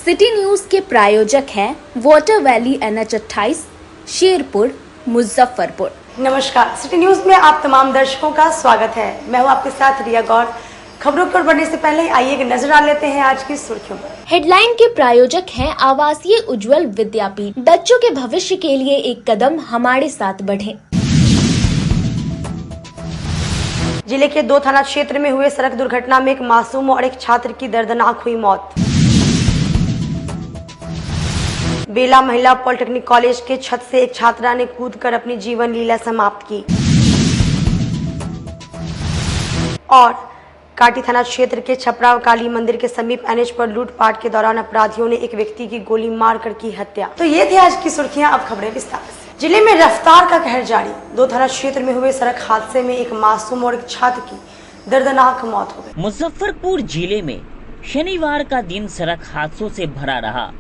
City news के प्रायोजक हैं water valley NH28 Sherpur Muzaffarpur. नमस्कार, सिटी न्यूज में आप तमाम दर्शकों का स्वागत है। मैं हूं आपके साथ रिया गौर। खबरों की ओर बढ़ने से पहले आइए एक नजर डाल लेते हैं आज की सुर्खियों पर। हेडलाइन के प्रायोजक हैं आवासीय उज्जवल विद्यापीठ। बच्चों के भविष्य के लिए एक कदम हमारे साथ बढ़ें। जिले के 2 थाना क्षेत्र में हुए सड़क दुर्घटना में एक मासूम और एक छात्र की दर्दनाक हुई मौत। बेला महिला पॉलिटेक्निक कॉलेज के छत से एक छात्रा ने कूदकर अपनी जीवन लीला समाप्त की। और काटी थाना क्षेत्र के छपराव काली मंदिर के समीप NH पर लूटपाट के दौरान अपराधियों ने एक व्यक्ति की गोली मारकर की हत्या। तो ये थी आज की सुर्खियां, अब खबरें विस्तार से। जिले में रफ्तार का कहर जारी। 2 थाना क्षेत्र में हुए सड़क हादसे में एक मासूम और एक छात्र की दर्दनाक मौत हो गई। मुजफ्फरपुर जिले में शनिवार का दिन सड़क हादसों से भरा रहा।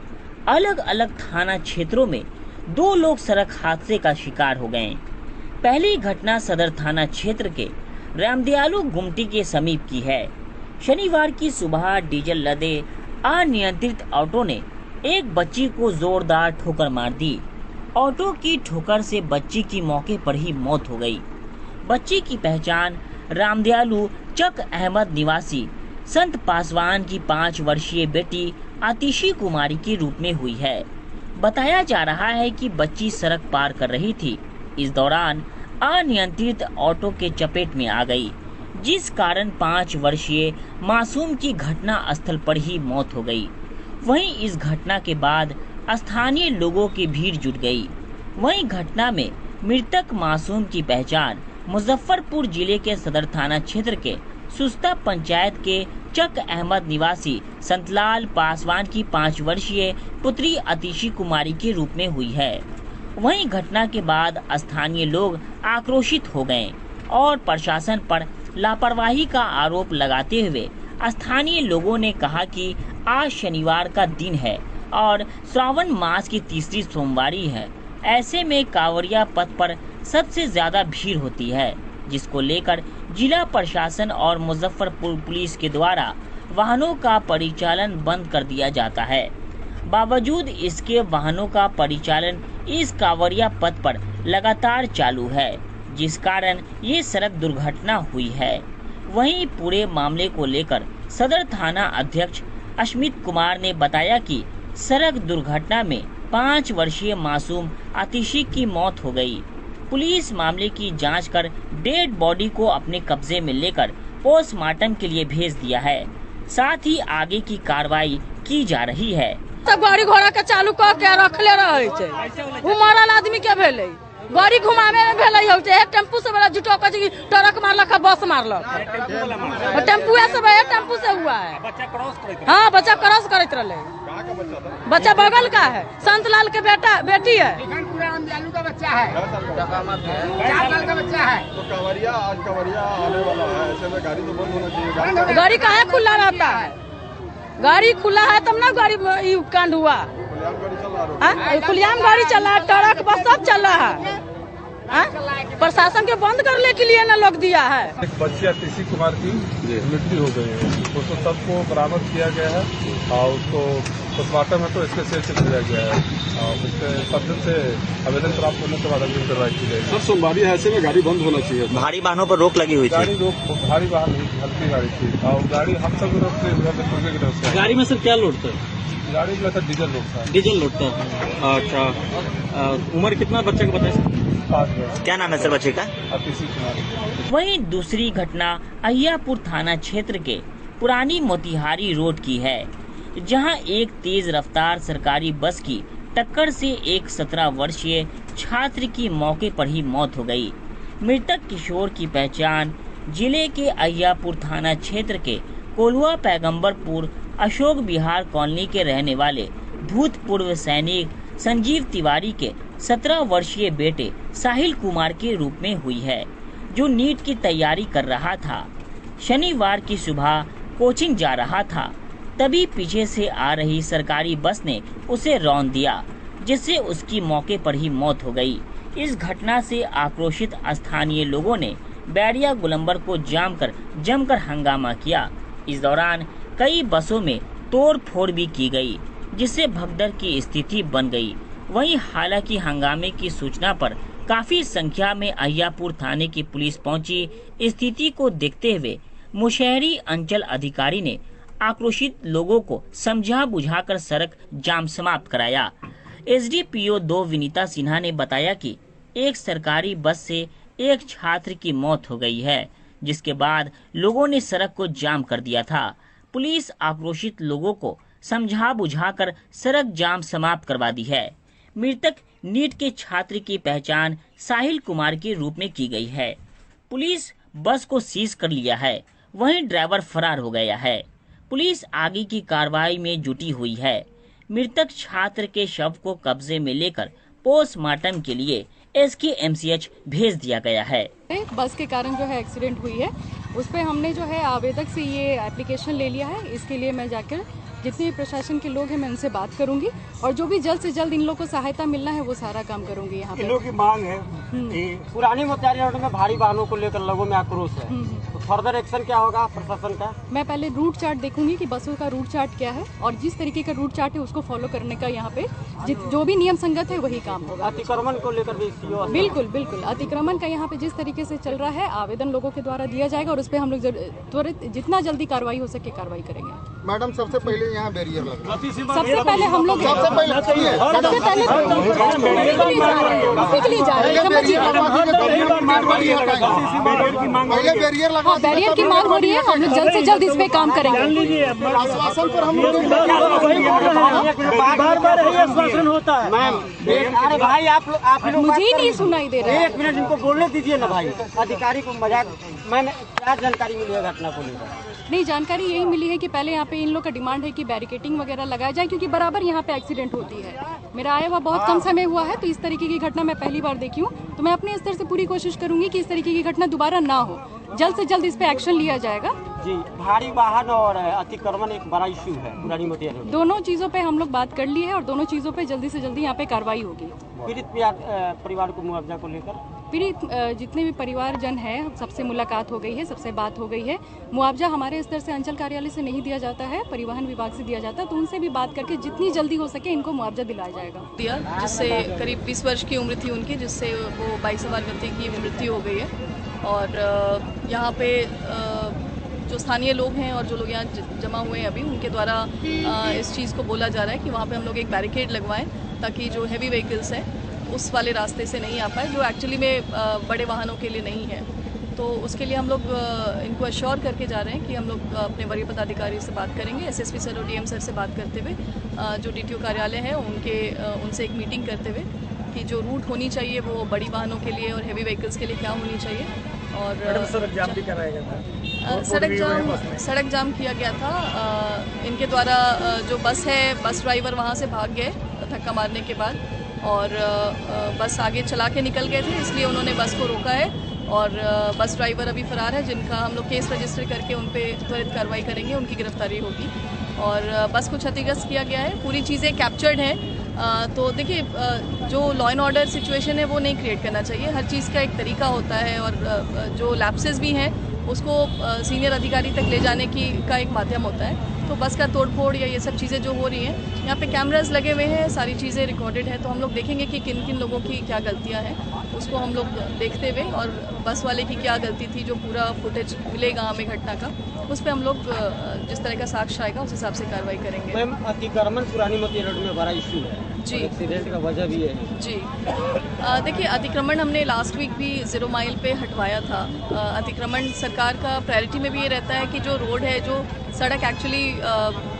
अलग अलग थाना क्षेत्रों में 2 लोग सड़क हादसे का शिकार हो गए। पहली घटना सदर थाना क्षेत्र के रामदयालु गुमटी के समीप की है। शनिवार की सुबह डीजल लदे अनियंत्रित ऑटो ने एक बच्ची को जोरदार ठोकर मार दी। ऑटो की ठोकर से बच्ची की मौके पर ही मौत हो गई। बच्ची की पहचान रामदयालु चक अहमद निवासी संत पासवान की 5 वर्षीय बेटी आतिशी कुमारी के रूप में हुई है। बताया जा रहा है कि बच्ची सड़क पार कर रही थी। इस दौरान अनियंत्रित ऑटो के चपेट में आ गई, जिस कारण 5 वर्षीय मासूम की घटना स्थल पर ही मौत हो गई। वहीं इस घटना के बाद स्थानीय लोगों की भीड़ जुट गई। वहीं घटना में मृतक मासूम की पहचान मुजफ्फरपुर जिले के सदर थाना क्षेत्र के सुस्ता पंचायत के चक अहमद निवासी संतलाल पासवान की 5 वर्षीय पुत्री आतिशी कुमारी के रूप में हुई है। वहीं घटना के बाद स्थानीय लोग आक्रोशित हो गए और प्रशासन पर लापरवाही का आरोप लगाते हुए स्थानीय लोगों ने कहा कि आज शनिवार का दिन है और श्रावण मास की तीसरी सोमवारी है। ऐसे में कांवरिया पथ पर सबसे ज्यादा भीड़ होती है, जिसको लेकर जिला प्रशासन और मुजफ्फरपुर पुलिस के द्वारा वाहनों का परिचालन बंद कर दिया जाता है। बावजूद इसके वाहनों का परिचालन इस कांवरिया पथ पर लगातार चालू है, जिस कारण ये सड़क दुर्घटना हुई है। वहीं पूरे मामले को लेकर सदर थाना अध्यक्ष अश्मित कुमार ने बताया कि सड़क दुर्घटना में 5 वर्षीय मासूम आतिशी की मौत हो गई। पुलिस मामले की जांच कर डेड बॉडी को अपने कब्जे में लेकर पोस्टमार्टम के लिए भेज दिया है। साथ ही आगे की कार्रवाई की जा रही है। सब गाड़ी घोड़ा के चालू कर के रखले रहे छे। उ मरल आदमी के भेले, गाड़ी घुमावे में भेले हो छे। एक टेम्पू से बड़ा जुटो के जी ट्रक मारलक, बस मारलक। टेम्पू से हुआ है। बच्चा क्रॉस करत। हां, बच्चा क्रॉस करत रहले। बच्चा बगल का है, संतलाल के बेटी है। रामदयालु का बच्चा है, 4 साल का बच्चा है। तो कांवरिया आने वाला है, ऐसे में गाड़ी तो बंद होना चाहिए। गाड़ी काहे खुला रहता है? गाड़ी खुला है तब ना गाड़ी कांड हुआ। खुलियाम गाड़ी चल रहा है, ट्रक बस सब चल रहा है। प्रशासन के बंद करने के लिए ना लोग दिया है। एक बच्ची आतिशी कुमार की मृत्यु हो गई है, उसको सबको बरामद किया गया है और उसको पोस्टमार्टम है तो इसके सेल से भेजा गया है। उसके पत्र से आवेदन प्राप्त होने के बाद अग्रिम कार्रवाई की जाएगी। सर, सोमवारी ऐसे में गाड़ी बंद होना चाहिए। भारी वाहनों पर रोक लगी हुई थी। भारी वाहन नहीं, हल्की गाड़ी थी और गाड़ी हम सब रोड से गाड़ी में सर क्या लोड था? गाड़ी में सर डीजल लोड था। डीजल लोड था। अच्छा, उम्र कितना बच्चे का बताया? क्या नाम है सर बच्चे का? आतिशी कुमार। वहीं दूसरी घटना अहियापुर थाना क्षेत्र के पुरानी मोतिहारी रोड की है, जहां एक तेज रफ्तार सरकारी बस की टक्कर से एक 17 वर्षीय छात्र की मौके पर ही मौत हो गई। मृतक किशोर की पहचान जिले के अहियापुर थाना क्षेत्र के कोलुआ पैगंबरपुर अशोक विहार कॉलोनी के रहने वाले भूतपूर्व सैनिक संजीव तिवारी के 17 वर्षीय बेटे साहिल कुमार के रूप में हुई है, जो नीट की तैयारी कर रहा था। शनिवार की सुबह कोचिंग जा रहा था, तभी पीछे से आ रही सरकारी बस ने उसे रौंद दिया, जिससे उसकी मौके पर ही मौत हो गई। इस घटना से आक्रोशित स्थानीय लोगों ने बैरिया गोलंबर को जमकर हंगामा किया। इस दौरान कई बसों में तोड़ फोड़ भी की गई, जिससे भगदड़ की स्थिति बन गई। वहीं हालांकि हंगामे की सूचना पर काफी संख्या में अहियापुर थाने की पुलिस पहुंची। स्थिति को देखते हुए मुशहरी अंचल अधिकारी ने आक्रोशित लोगों को समझा बुझाकर सड़क जाम समाप्त कराया। एसडीपीओ 2 विनीता सिन्हा ने बताया कि एक सरकारी बस से एक छात्र की मौत हो गई है, जिसके बाद लोगों ने सड़क को जाम कर दिया था। पुलिस आक्रोशित लोगों को समझा बुझाकर सड़क जाम समाप्त करवा दी है। मृतक नीट के छात्र की पहचान साहिल कुमार के रूप में की गई है। पुलिस बस को सीज कर लिया है, वहीं ड्राइवर फरार हो गया है। पुलिस आगे की कार्रवाई में जुटी हुई है। मृतक छात्र के शव को कब्जे में लेकर पोस्टमार्टम के लिए SKMCH भेज दिया गया है। बस के कारण जो है एक्सीडेंट हुई है, उस पर हमने जो है आवेदक से ये एप्लीकेशन ले लिया है। इसके लिए मैं जाकर जितने भी प्रशासन के लोग हैं मैं उनसे बात करूंगी और जो भी जल्द से जल्द इन लोगों को सहायता मिलना है वो सारा काम करूंगी। यहाँ पे इन लोगों की मांग है कि पुरानी मोतिहारी रोड में भारी वाहनों को लेकर लोगों में आक्रोश है, तो फर्दर एक्शन क्या होगा प्रशासन का? मैं पहले रूट चार्ट देखूंगी कि बसों का रूट चार्ट क्या है और जिस तरीके का रूट चार्ट है उसको फॉलो करने का यहाँ पे जो भी नियम संगत है वही काम होगा। अतिक्रमण को लेकर भी बिल्कुल बिल्कुल अतिक्रमण का यहाँ पे जिस तरीके से चल रहा है आवेदन लोगों के द्वारा दिया जाएगा और उस पर हम लोग त्वरित जितना जल्दी कार्रवाई हो सके कार्रवाई करेंगे। मैडम सबसे पहले यहाँ बैरियर लगा, सबसे पहले हम लोग बैरियर की मांग हो रही है। हम लोग जल्द से जल्द इस पे काम करेंगे। आश्वासन पर हम लोग आश्वासन होता है मैम। अरे भाई आप लोग मुझे ही नहीं सुनाई दे रहा है। 1 मिनट इनको बोलने दीजिए ना भाई। अधिकारी को मजाक मैंने क्या जानकारी मिली है घटना को लेकर? नहीं, जानकारी यही मिली है कि पहले यहाँ पे इन लोग का डिमांड है कि बैरिकेटिंग वगैरह लगाया जाए क्योंकि बराबर यहाँ पे एक्सीडेंट होती है। मेरा आया हुआ बहुत कम समय हुआ है तो इस तरीके की घटना मैं पहली बार देखी हूँ, तो मैं अपने स्तर से पूरी कोशिश करूंगी कि इस तरीके की घटना दोबारा ना हो। जल्द से जल्द इस पे एक्शन लिया जाएगा। जी, भारी वाहन और अतिक्रमण एक बड़ा इशू है पुरानी मोतिहारी रोड। दोनों चीजों पे हम लोग बात कर ली है और दोनों चीजों पे जल्दी से जल्दी यहाँ पे कार्रवाई होगी। पीड़ित परिवार को मुआवजा को लेकर पीड़ित जितने भी परिवारजन हैं सबसे मुलाकात हो गई है, सबसे बात हो गई है। मुआवजा हमारे स्तर से अंचल कार्यालय से नहीं दिया जाता है, परिवहन विभाग से दिया जाता है, तो उनसे भी बात करके जितनी जल्दी हो सके इनको मुआवजा दिलाया जाएगा। दिया जिससे करीब 20 वर्ष की उम्र थी उनकी, जिससे वो बाइक सवार व्यक्ति की मृत्यु हो गई है। और यहाँ पे जो स्थानीय लोग हैं और जो लोग यहाँ जमा हुए हैं अभी उनके द्वारा इस चीज़ को बोला जा रहा है कि वहाँ पे हम लोग एक बैरिकेड लगवाएं ताकि जो हैवी व्हीकल्स हैं उस वाले रास्ते से नहीं आ पाए, जो एक्चुअली में बड़े वाहनों के लिए नहीं है। तो उसके लिए हम लोग इनको अश्योर करके जा रहे हैं कि हम लोग अपने वरीय पदाधिकारी से बात करेंगे, एसएसपी सर और डीएम सर से बात करते हुए, जो डीटीओ कार्यालय है उनसे एक मीटिंग करते हुए कि जो रूट होनी चाहिए वो बड़ी वाहनों के लिए और हैवी व्हीकल्स के लिए क्या होनी चाहिए। और सड़क जाम भी कराया गया था। सड़क जाम किया गया था। इनके द्वारा जो बस है, बस ड्राइवर वहाँ से भाग गए धक्का मारने के बाद और बस आगे चला के निकल गए थे, इसलिए उन्होंने बस को रोका है और बस ड्राइवर अभी फरार है, जिनका हम लोग केस रजिस्टर करके उन पर त्वरित कार्रवाई करेंगे, उनकी गिरफ्तारी होगी। और बस को क्षतिग्रस्त किया गया है, पूरी चीज़ें कैप्चर्ड हैं। तो देखिए, जो लॉ एंड ऑर्डर सिचुएशन है वो नहीं क्रिएट करना चाहिए। हर चीज़ का एक तरीका होता है और जो लैप्सेस भी हैं उसको सीनियर अधिकारी तक ले जाने का एक माध्यम होता है। तो बस का तोड़फोड़ या ये सब चीज़ें जो हो रही हैं, यहाँ पे कैमरास लगे हुए हैं, सारी चीज़ें रिकॉर्डेड है, तो हम लोग देखेंगे कि किन किन लोगों की क्या गलतियाँ हैं, उसको हम लोग देखते हुए, और बस वाले की क्या गलती थी, जो पूरा फुटेज मिलेगा हमें घटना का, उस पर हम लोग जिस तरह का साक्ष्य आएगा उस हिसाब से कार्रवाई करेंगे। मैम, अतिक्रमण पुरानी मोतिहारी रोड में बड़ा इशू है जी, एक्सीडेंट का वजह भी है जी। देखिए, अतिक्रमण हमने लास्ट वीक भी 0 माइल पे हटवाया था। अतिक्रमण सरकार का प्रायोरिटी में भी ये रहता है कि जो रोड है, जो सड़क एक्चुअली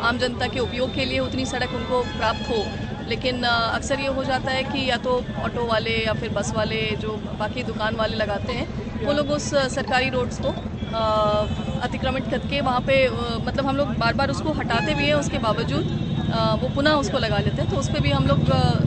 आम जनता के उपयोग के लिए उतनी सड़क उनको प्राप्त हो, लेकिन अक्सर ये हो जाता है कि या तो ऑटो वाले या फिर बस वाले जो बाकी दुकान वाले लगाते हैं, वो लोग उस सरकारी रोड्स को अतिक्रमित करके वहाँ पे मतलब हम लोग बार बार उसको हटाते भी हैं, उसके बावजूद वो पुनः उसको लगा लेते हैं। तो उस पर भी हम लोग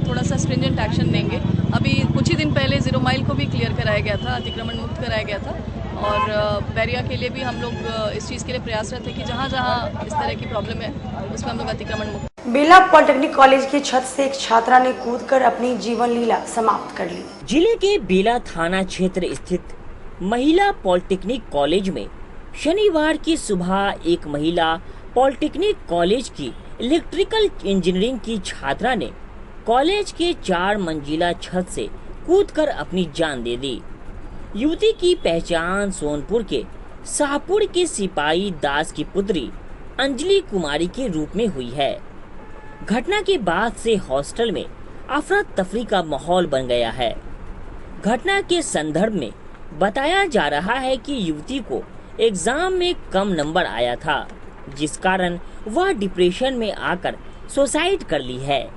थोड़ा सा स्ट्रिंजेंट एक्शन लेंगे। अभी कुछ ही दिन पहले 0 माइल को भी क्लियर कराया गया था, अतिक्रमण मुक्त कराया गया था, और बैरिया के लिए भी हम लोग इस चीज़ के लिए प्रयासरत है कि जहाँ जहाँ इस तरह की प्रॉब्लम है उसमें हम लोग अतिक्रमण मुक्त। बेला पॉलिटेक्निक कॉलेज की छत से एक छात्रा ने कूदकर अपनी जीवन लीला समाप्त कर ली। जिले के बेला थाना क्षेत्र स्थित महिला पॉलिटेक्निक कॉलेज में शनिवार की सुबह एक महिला पॉलिटेक्निक कॉलेज की इलेक्ट्रिकल इंजीनियरिंग की छात्रा ने कॉलेज के 4 मंजिला छत से कूदकर अपनी जान दे दी। युवती की पहचान सोनपुर के शाहपुर के सिपाही दास की पुत्री अंजलि कुमारी के रूप में हुई है। घटना के बाद से हॉस्टल में अफरा तफरी का माहौल बन गया है। घटना के संदर्भ में बताया जा रहा है कि युवती को एग्जाम में कम नंबर आया था, जिस कारण वह डिप्रेशन में आकर सुसाइड कर ली है।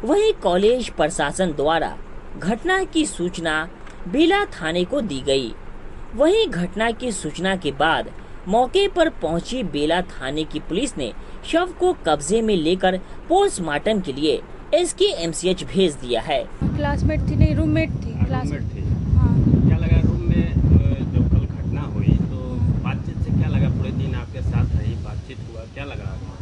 वहीं कॉलेज प्रशासन द्वारा घटना की सूचना बेला थाने को दी गई। वहीं घटना की सूचना के बाद मौके पर पहुंची बेला थाने की पुलिस ने शव को कब्जे में लेकर पोस्टमार्टम के लिए SKMCH भेज दिया है। क्लासमेट थी, नहीं रूममेट थी। क्लासमेट थी। हाँ। क्या लगा रूम में जब कल घटना हुई तो बातचीत से क्या लगा? पूरे दिन आपके साथ रही, बातचीत हुआ, क्या लग रहा था?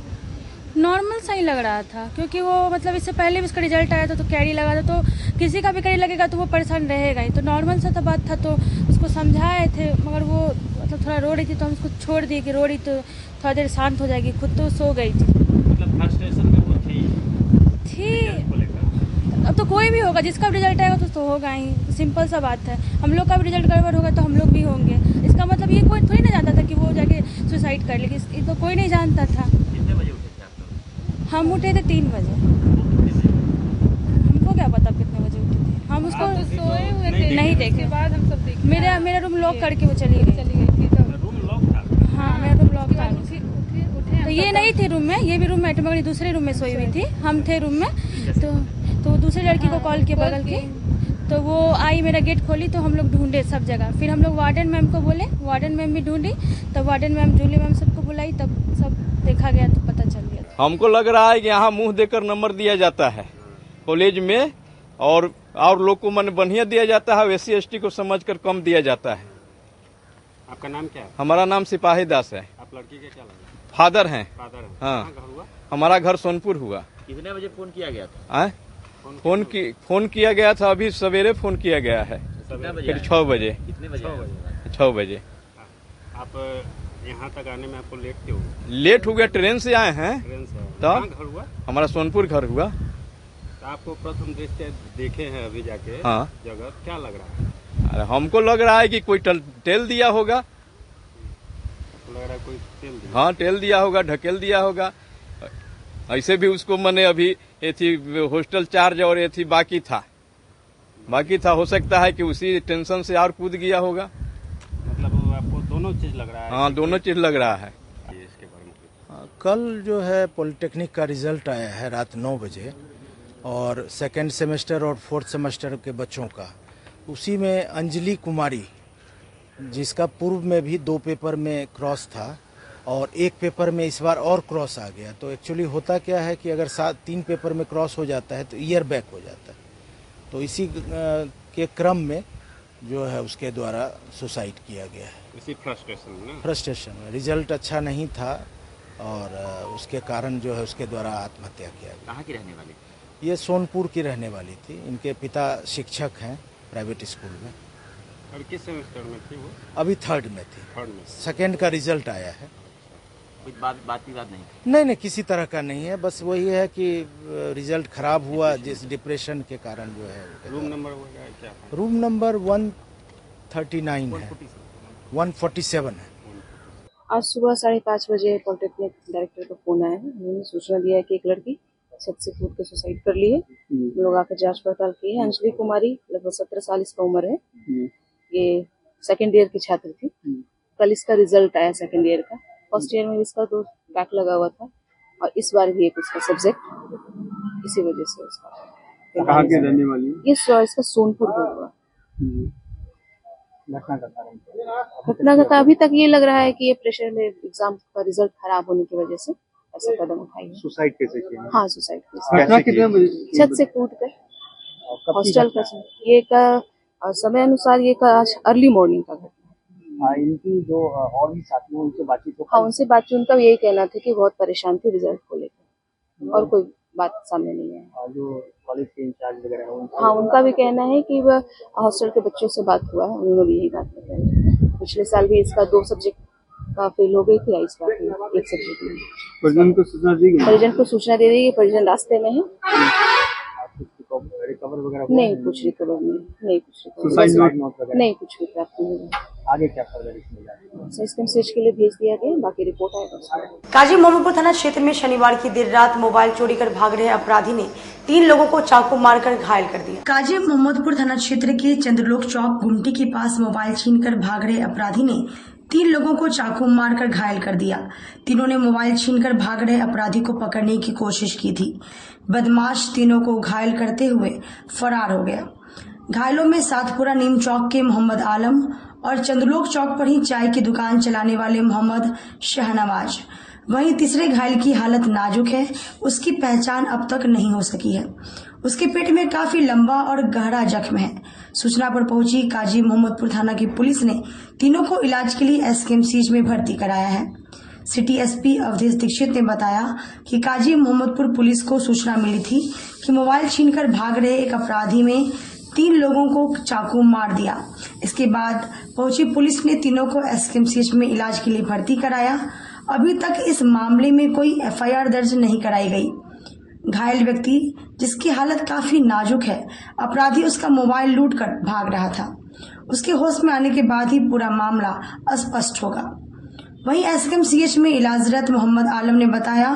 नॉर्मल सा ही लग रहा था, क्योंकि वो मतलब इससे पहले भी उसका रिजल्ट आया था तो कैरी लगा था, तो किसी का भी कैरी लगेगा तो वो परेशान रहेगा ही। तो नॉर्मल सा बात था, तो उसको समझाए थे, मगर वो मतलब थोड़ा रो रही थी तो हम उसको छोड़ दिए कि रो रही तो थोड़ा देर शांत हो जाएगी, खुद तो सो गई थी। मतलब फ्रस्ट्रेशन में वो थी। अब तो कोई भी होगा, जिसका भी रिजल्ट आएगा तो होगा ही, तो सिंपल सा बात है। हम लोग का भी रिजल्ट गड़बड़ होगा तो हम लोग भी होंगे। इसका मतलब ये कोई थोड़ी ना जानता था कि वो जाके सुसाइड कर लेगी, ये तो कोई नहीं जानता था। कितने बजे उठे थे आप लोग? हम उठे थे 3 बजे। हमको क्या पता कितने बजे उठे थे, हम उसको सोए हुए थे, नहीं देखे। बाद हम सब देखे। मेरा रूम लॉक करके वो चली गई थी। तो रूम लॉक था? हाँ, मेरा रूम लॉक था। उठे तो ये नहीं थे रूम में, ये भी रूम में, मगर दूसरे रूम में सोई हुई थी। हम थे रूम में, तो दूसरी लड़की को कॉल किया बगल की, तो वो आई, मेरा गेट खोली, तो हम लोग ढूंढे सब जगह। फिर हम लोग वार्डन मैम को बोले, वार्डन मैम भी ढूंढी, तब वार्डन मैम, जूली मैम सबको बुलाई, तब सब देखा गया तो पता चल गया। हमको लग रहा है कि यहाँ मुंह देकर नंबर दिया जाता है कॉलेज में, और लोग को मन बढ़िया दिया जाता है, SC ST को समझकर कम दिया जाता है। आपका नाम क्या है? हमारा नाम सिपाही दास है। आप लड़की के क्या लगा? फादर हैं। फादर हैं। हाँ। कहाँ घर हुआ? हमारा घर सोनपुर हुआ। कितने बजे फोन किया गया था? फोन किया गया था, अभी सवेरे फोन किया गया है, फिर 6 बजे। कितने बजे? 6 बजे। आप यहाँ तक आने में आपको लेट क्यों हुआ? लेट हो गया, ट्रेन से आए हैं। ट्रेन से? तो घर हुआ? हमारा सोनपुर घर हुआ। तो आपको प्रथम दृष्टया देखे हैं अभी जाके हाँ। जगह, क्या लग रहा है? अरे हमको लग रहा है कि कोई टेल दिया होगा। लग रहा है कोई तेल दिया? हाँ, टेल दिया होगा, ढकेल दिया होगा। ऐसे भी उसको मैंने अभी हॉस्टल चार्ज और बाकी था, हो सकता है कि उसी टेंशन से और कूद गया होगा। मतलब आपको दोनों चीज लग रहा है? हाँ, दोनों चीज लग रहा है। इसके बारे में कल जो है पॉलिटेक्निक का रिजल्ट आया है रात 9 बजे, और 2nd सेमेस्टर और 4th सेमेस्टर के बच्चों का। उसी में अंजलि कुमारी, जिसका पूर्व में भी 2 पेपर में क्रॉस था और 1 पेपर में इस बार और क्रॉस आ गया। तो एक्चुअली होता क्या है कि अगर 3 पेपर में क्रॉस हो जाता है तो ईयर बैक हो जाता है। तो इसी के क्रम में जो है उसके द्वारा सुसाइड किया गया है। इसी फ्रस्ट्रेशन में रिजल्ट अच्छा नहीं था और उसके कारण जो है उसके द्वारा आत्महत्या किया गया। कहाँ की रहने वाली? ये सोनपुर की रहने वाली थी। इनके पिता शिक्षक हैं प्राइवेट स्कूल में। और किस सेमेस्टर में थी वो? अभी 3rd में थी। 3rd में? 2nd का रिजल्ट आया है। कोई बात नहीं? नहीं, किसी तरह का नहीं है, बस वही है कि रिजल्ट खराब हुआ, जिस डिप्रेशन के कारण जो है। रूम नंबर वगैरह क्या? रूम नंबर 139 है, 147 है। आज सुबह 5:30 बजे पॉलिटेक्निक डायरेक्टर का फोन आया है। उन्होंने सूचना दिया है कि एक लड़की छत से कूद के सुसाइड कर ली है। हम लोग आकर जांच पड़ताल की है। अंजलि कुमारी, लगभग 17 साल इसका उम्र है। ये 2nd ईयर की छात्र थी। कल इसका रिजल्ट आया 2nd ईयर का। 1st ईयर में इसका 2 बैक लगा हुआ था और इस बार भी एक उसका सब्जेक्ट, इसी वजह से उसका। कहाँ के रहने वाली? ये इसका सोनपुर का हुआ। घटना का अभी तक ये लग रहा है कि ये प्रेशर में एग्जाम का रिजल्ट खराब होने की वजह से ऐसा कदम उठाई। सुसाइड कैसे किया? हाँ, सुसाइड छत से कूद कर हॉस्टल का। ये का समय अनुसार ये का अर्ली मॉर्निंग का घटना। इनकी जो और भी साथियों उनसे बातचीत? हाँ, उनसे बातचीत। उनका यही कहना था कि बहुत परेशान थी रिजल्ट को लेकर, और कोई बात सामने नहीं है। जो कॉलेज के इंचार्ज वगैरह हैं, हाँ, उनका भी कहना है कि वह हॉस्टल के बच्चों से बात हुआ है, उन्होंने भी यही बात बताई। पिछले साल भी इसका 2 सब्जेक्ट फेल हो गई थी इस बार एक सब्जेक्ट में। परिजन को सूचना दी गई? परिजन को सूचना दे दी गई, परिजन रास्ते में है। रिकवर वगैरह नहीं, कुछ रिकवर नहीं कुछ सुसाइड नोट वगैरह नहीं, कुछ भी प्राप्त नहीं हुआ। आगे क्या फर्दर इसमें जाएगा? इसको सर्च के लिए भेज दिया गया, बाकी रिपोर्ट आएगा। काजी मोहम्मदपुर थाना क्षेत्र में शनिवार की देर रात मोबाइल चोरी कर भाग रहे अपराधी ने 3 लोगों को चाकू मारकर घायल कर दिया। काजी मोहम्मदपुर थाना क्षेत्र के चंद्रलोक चौक गुमटी के पास मोबाइल छीनकर भाग रहे अपराधी ने 3 लोगों को चाकू मारकर घायल कर दिया। तीनों ने मोबाइल छीनकर भाग रहे अपराधी को पकड़ने की कोशिश की थी। बदमाश तीनों को घायल करते हुए फरार हो गया। घायलों में सातपुरा नीम चौक के मोहम्मद आलम और चंद्रलोक चौक पर ही चाय की दुकान चलाने वाले मोहम्मद शहनवाज। वहीं तीसरे घायल की हालत नाजुक है, उसकी पहचान अब तक नहीं हो सकी है। उसके पेट में काफी लंबा और गहरा जख्म है। सूचना पर पहुंची काजी मोहम्मदपुर थाना की पुलिस ने तीनों को इलाज के लिए एसकेएमसीएच में भर्ती कराया है। सिटी एसपी अवधेश दीक्षित ने बताया कि काजी मोहम्मदपुर पुलिस को सूचना मिली थी कि मोबाइल छीनकर भाग रहे एक अपराधी में 3 लोगों को चाकू मार दिया। इसके बाद पहुंची पुलिस ने तीनों को एसकेएमसीएच में इलाज के लिए भर्ती कराया। अभी तक इस मामले में कोई एफआईआर दर्ज नहीं कराई गई। घायल व्यक्ति जिसकी हालत काफी नाजुक है, अपराधी उसका मोबाइल लूटकर भाग रहा था। उसके होश में आने के बाद ही पूरा मामला स्पष्ट होगा। वहीं एसकेएमसीएच में इलाजरत मोहम्मद आलम ने बताया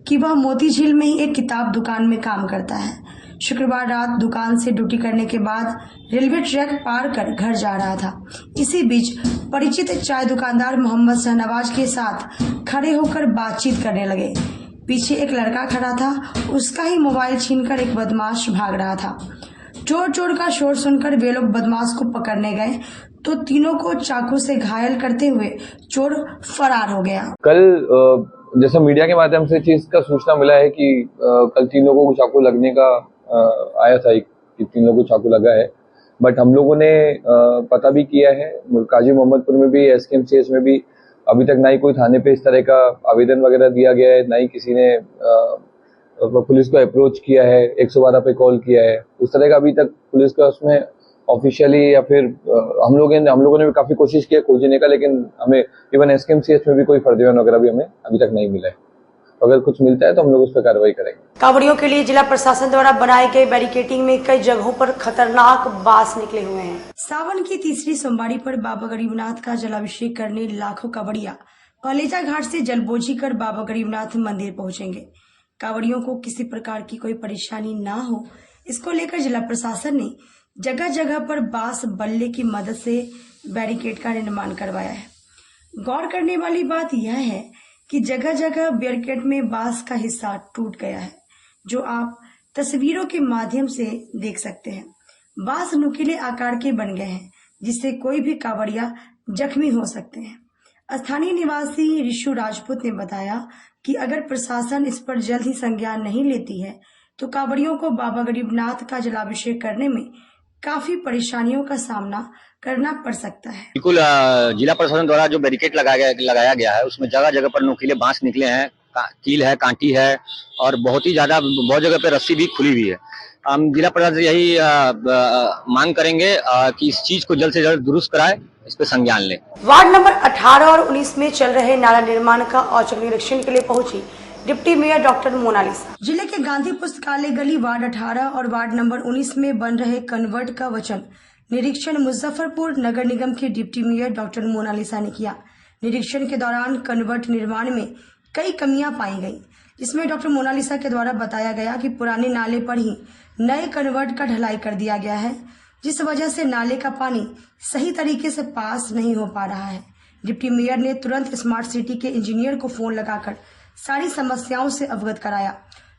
कि वह मोती झील में ही एक किताब दुकान में काम करता है। शुक्रवार रात दुकान से ड्यूटी करने के बाद रेलवे ट्रैक पार कर घर जा रहा था। इसी बीच परिचित चाय दुकानदार मोहम्मद शहनवाज के साथ खड़े होकर बातचीत करने लगे। पीछे एक लड़का खड़ा था, उसका ही मोबाइल छीनकर एक बदमाश भाग रहा था। चोर चोर का शोर सुनकर वे लोग बदमाश को पकड़ने गए तो तीनों को चाकू से घायल करते हुए चोर फरार हो गया। कल जैसे मीडिया के माध्यम से चीज का सूचना मिला है कि कल 3 लोगों को चाकू लगने का आया था कि 3 लोगों को चाकू लगा है, बट हम लोगों ने पता भी किया है। काजी मोहम्मदपुर में भी एसकेएमसीएच में भी अभी तक ना ही कोई थाने पे इस तरह का आवेदन वगैरह दिया गया है, ना ही किसी ने पुलिस को अप्रोच किया है, 112 पे कॉल किया है। उस तरह का अभी तक पुलिस का उसमें ऑफिशियली या फिर हम लोगों ने भी काफी कोशिश की है खोजने का, लेकिन हमें इवन एसकेएमसीएच में भी कोई फर्जीवाड़ा वगैरह भी हमें अभी तक नहीं मिला है। अगर कुछ मिलता है तो हम लोग उस पर कार्रवाई करेंगे। कांवड़ियों के लिए जिला प्रशासन द्वारा बनाए गए बैरिकेडिंग में कई जगहों पर खतरनाक बास निकले हुए हैं। सावन की तीसरी सोमवारी पर बाबा गरीबनाथ का जलाभिषेक करने लाखों कांवड़िया पलेजा घाट से जलबोझी कर बाबा गरीबनाथ मंदिर पहुंचेंगे। कांवड़ियों को किसी प्रकार की कोई परेशानी न हो, इसको लेकर जिला प्रशासन ने जगह जगह पर बांस बल्ले की मदद से बैरिकेड का निर्माण करवाया है। गौर करने वाली बात यह है कि जगह जगह बैरिकेड में बांस का हिस्सा टूट गया है, जो आप तस्वीरों के माध्यम से देख सकते हैं। बांस नुकीले आकार के बन गए हैं, जिससे कोई भी कांवड़िया जख्मी हो सकते हैं। स्थानीय निवासी ऋषु राजपूत ने बताया कि अगर प्रशासन इस पर जल्द ही संज्ञान नहीं लेती है तो कांवड़ियों को बाबा गरीबनाथ का जलाभिषेक करने में काफी परेशानियों का सामना करना पड़ सकता है। बिल्कुल, जिला प्रशासन द्वारा जो बैरिकेड लगाया गया है उसमें जगह जगह पर नुकीले बांस निकले हैं, कील है, कांटी है और बहुत जगह पे रस्सी भी खुली हुई है। हम जिला प्रशासन से यही मांग करेंगे कि इस चीज को जल्द से जल्द दुरुस्त कराए, इस पे संज्ञान ले। वार्ड नंबर 18 और 19 में चल रहे नाला निर्माण का औचक निरीक्षण के लिए पहुंची डिप्टी मेयर डॉक्टर मोनालिसा। जिले के गांधी पुस्तकालय गली वार्ड 18 और वार्ड नंबर 19 में बन रहे कन्वर्ट का वचन निरीक्षण मुजफ्फरपुर नगर निगम के डिप्टी मेयर डॉक्टर मोनालिसा ने किया। निरीक्षण के दौरान कन्वर्ट निर्माण में कई कमियां पाई गई, जिसमें डॉक्टर मोनालिसा के द्वारा बताया गया कि पुराने नाले पर ही नए कन्वर्ट का ढलाई कर दिया गया है, जिस वजह से नाले का पानी सही तरीके से पास नहीं हो पा रहा है। डिप्टी मेयर ने तुरंत स्मार्ट सिटी के इंजीनियर को फोन लगाकर सारी समस्याओं से अवगत कराया।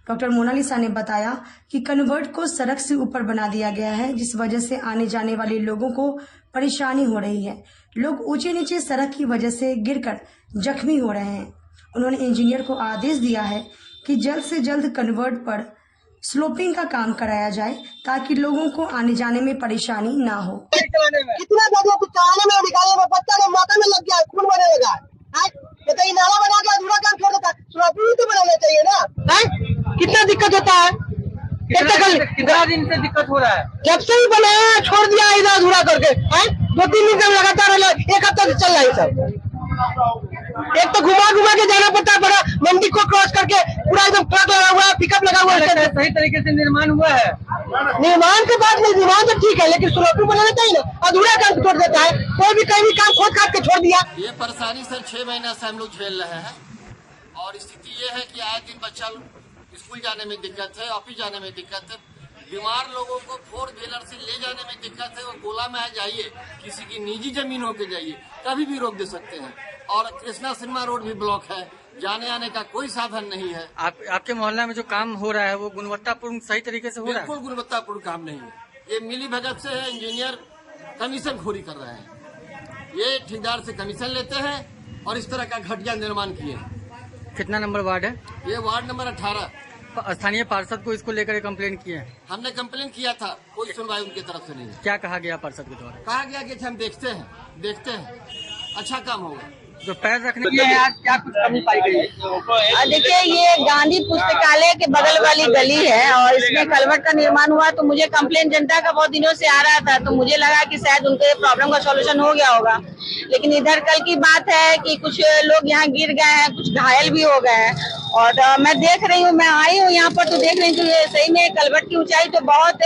डॉक्टर मोनालिसा ने बताया कि कन्वर्ट को सड़क से ऊपर बना दिया गया है, जिस वजह से आने जाने वाले लोगों को परेशानी हो रही है। लोग ऊंचे नीचे सड़क की वजह से गिरकर जख्मी हो रहे हैं। उन्होंने इंजीनियर को आदेश दिया है कि जल्द से जल्द कन्वर्ट पर स्लोपिंग का काम कराया जाए, ताकि लोगों को आने जाने में परेशानी ना हो। कितना चलाने में निकालने में बच्चा ने माथा में लग गया, खून बने लगा। ये नाला बना के अधूरा काम छोड़ देता, स्लोपिंग तो बनाना चाहिए ना। कितना दिक्कत होता है, कितना दिन से दिक्कत हो रहा है। जब से ही बनाया छोड़ दिया इधर अधूरा करके, 2-3 दिन से लगातार 1 हफ्ता से चल रहा है सब। एक तो घुमा घुमा के जाना पड़ता है, बड़ा मंडी को क्रॉस करके पूरा एकदम ट्रक लगा हुआ है, पिकअप लगा हुआ है। सही तरीके से निर्माण हुआ है? निर्माण के बाद नहीं, निर्माण तो ठीक है, लेकिन स्लोपिंग बनाना चाहिए ना, अधूरा काम छोड़ देता है। कोई भी कहीं भी काम खोद खाद के छोड़ दिया। ये परेशानी सर 6 महीना से हम लोग झेल रहे हैं और स्थिति ये है कि आए दिन बच्चा स्कूल जाने में दिक्कत है, ऑफिस जाने में दिक्कत है, बीमार लोगों को 4 व्हीलर से ले जाने में दिक्कत है। वो गोला में जाइए, किसी की निजी जमीन होके जाइए, कभी भी रोक दे सकते हैं। और कृष्णा सिनेमा रोड भी ब्लॉक है, जाने आने का कोई साधन नहीं है। आपके मोहल्ला में जो काम हो रहा है वो गुणवत्तापूर्ण सही तरीके से हो रहा है? बिल्कुल गुणवत्तापूर्ण काम नहीं है, ये मिली भगत से है। इंजीनियर कमीशन खोरी कर रहे हैं, ये ठेकेदार से कमीशन लेते हैं और इस तरह का घटिया निर्माण किए। कितना नंबर वार्ड है? ये वार्ड नंबर 18। स्थानीय पार्षद को इसको लेकर कंप्लेंट किए हैं? हमने कंप्लेंट किया था, कोई सुनवाई उनकी तरफ से नहीं है। क्या कहा गया पार्षद के द्वारा? कहा गया कि हम देखते हैं अच्छा काम होगा। जो पैर रखने के लिए आज क्या कुछ कमी पाई गई है? देखिए, ये गांधी पुस्तकालय के बगल वाली गली है और इसमें कलवर्ट का निर्माण हुआ, तो मुझे कंप्लेंट जनता का बहुत दिनों से आ रहा था, तो मुझे लगा कि शायद उनके प्रॉब्लम का सॉल्यूशन हो गया होगा। लेकिन इधर कल की बात है कि कुछ लोग यहाँ गिर गए हैं, कुछ घायल भी हो गए हैं। और मैं देख रही हूँ, मैं आई हूँ यहाँ पर तो देख रही हूँ कि सही में कलवर्ट की ऊंचाई तो बहुत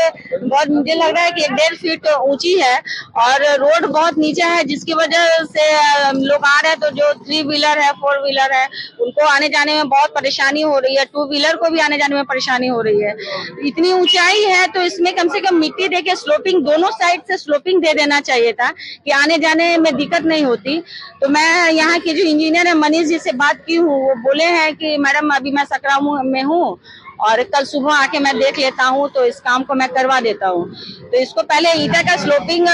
मुझे लग रहा है कि 1.5 फीट ऊंची है और रोड बहुत नीचे है, जिसकी वजह से लोग आ रहे हैं तो जो 3 व्हीलर है, 4 व्हीलर है, उनको आने जाने में बहुत परेशानी हो रही है। 2 व्हीलर को भी आने जाने में परेशानी हो रही है। इतनी ऊंचाई है तो इसमें कम से कम मिट्टी देके स्लोपिंग, दोनों साइड से स्लोपिंग दे देना चाहिए था कि आने जाने में दिक्कत नहीं होती। तो मैं यहाँ के जो इंजीनियर है मनीष जी से बात की हूँ, वो बोले हैं कि मैडम अभी मैं सकरा में हूँ और कल सुबह आके मैं देख लेता हूँ, तो इस काम को मैं करवा देता हूँ। तो इसको पहले ईटा का स्लोपिंग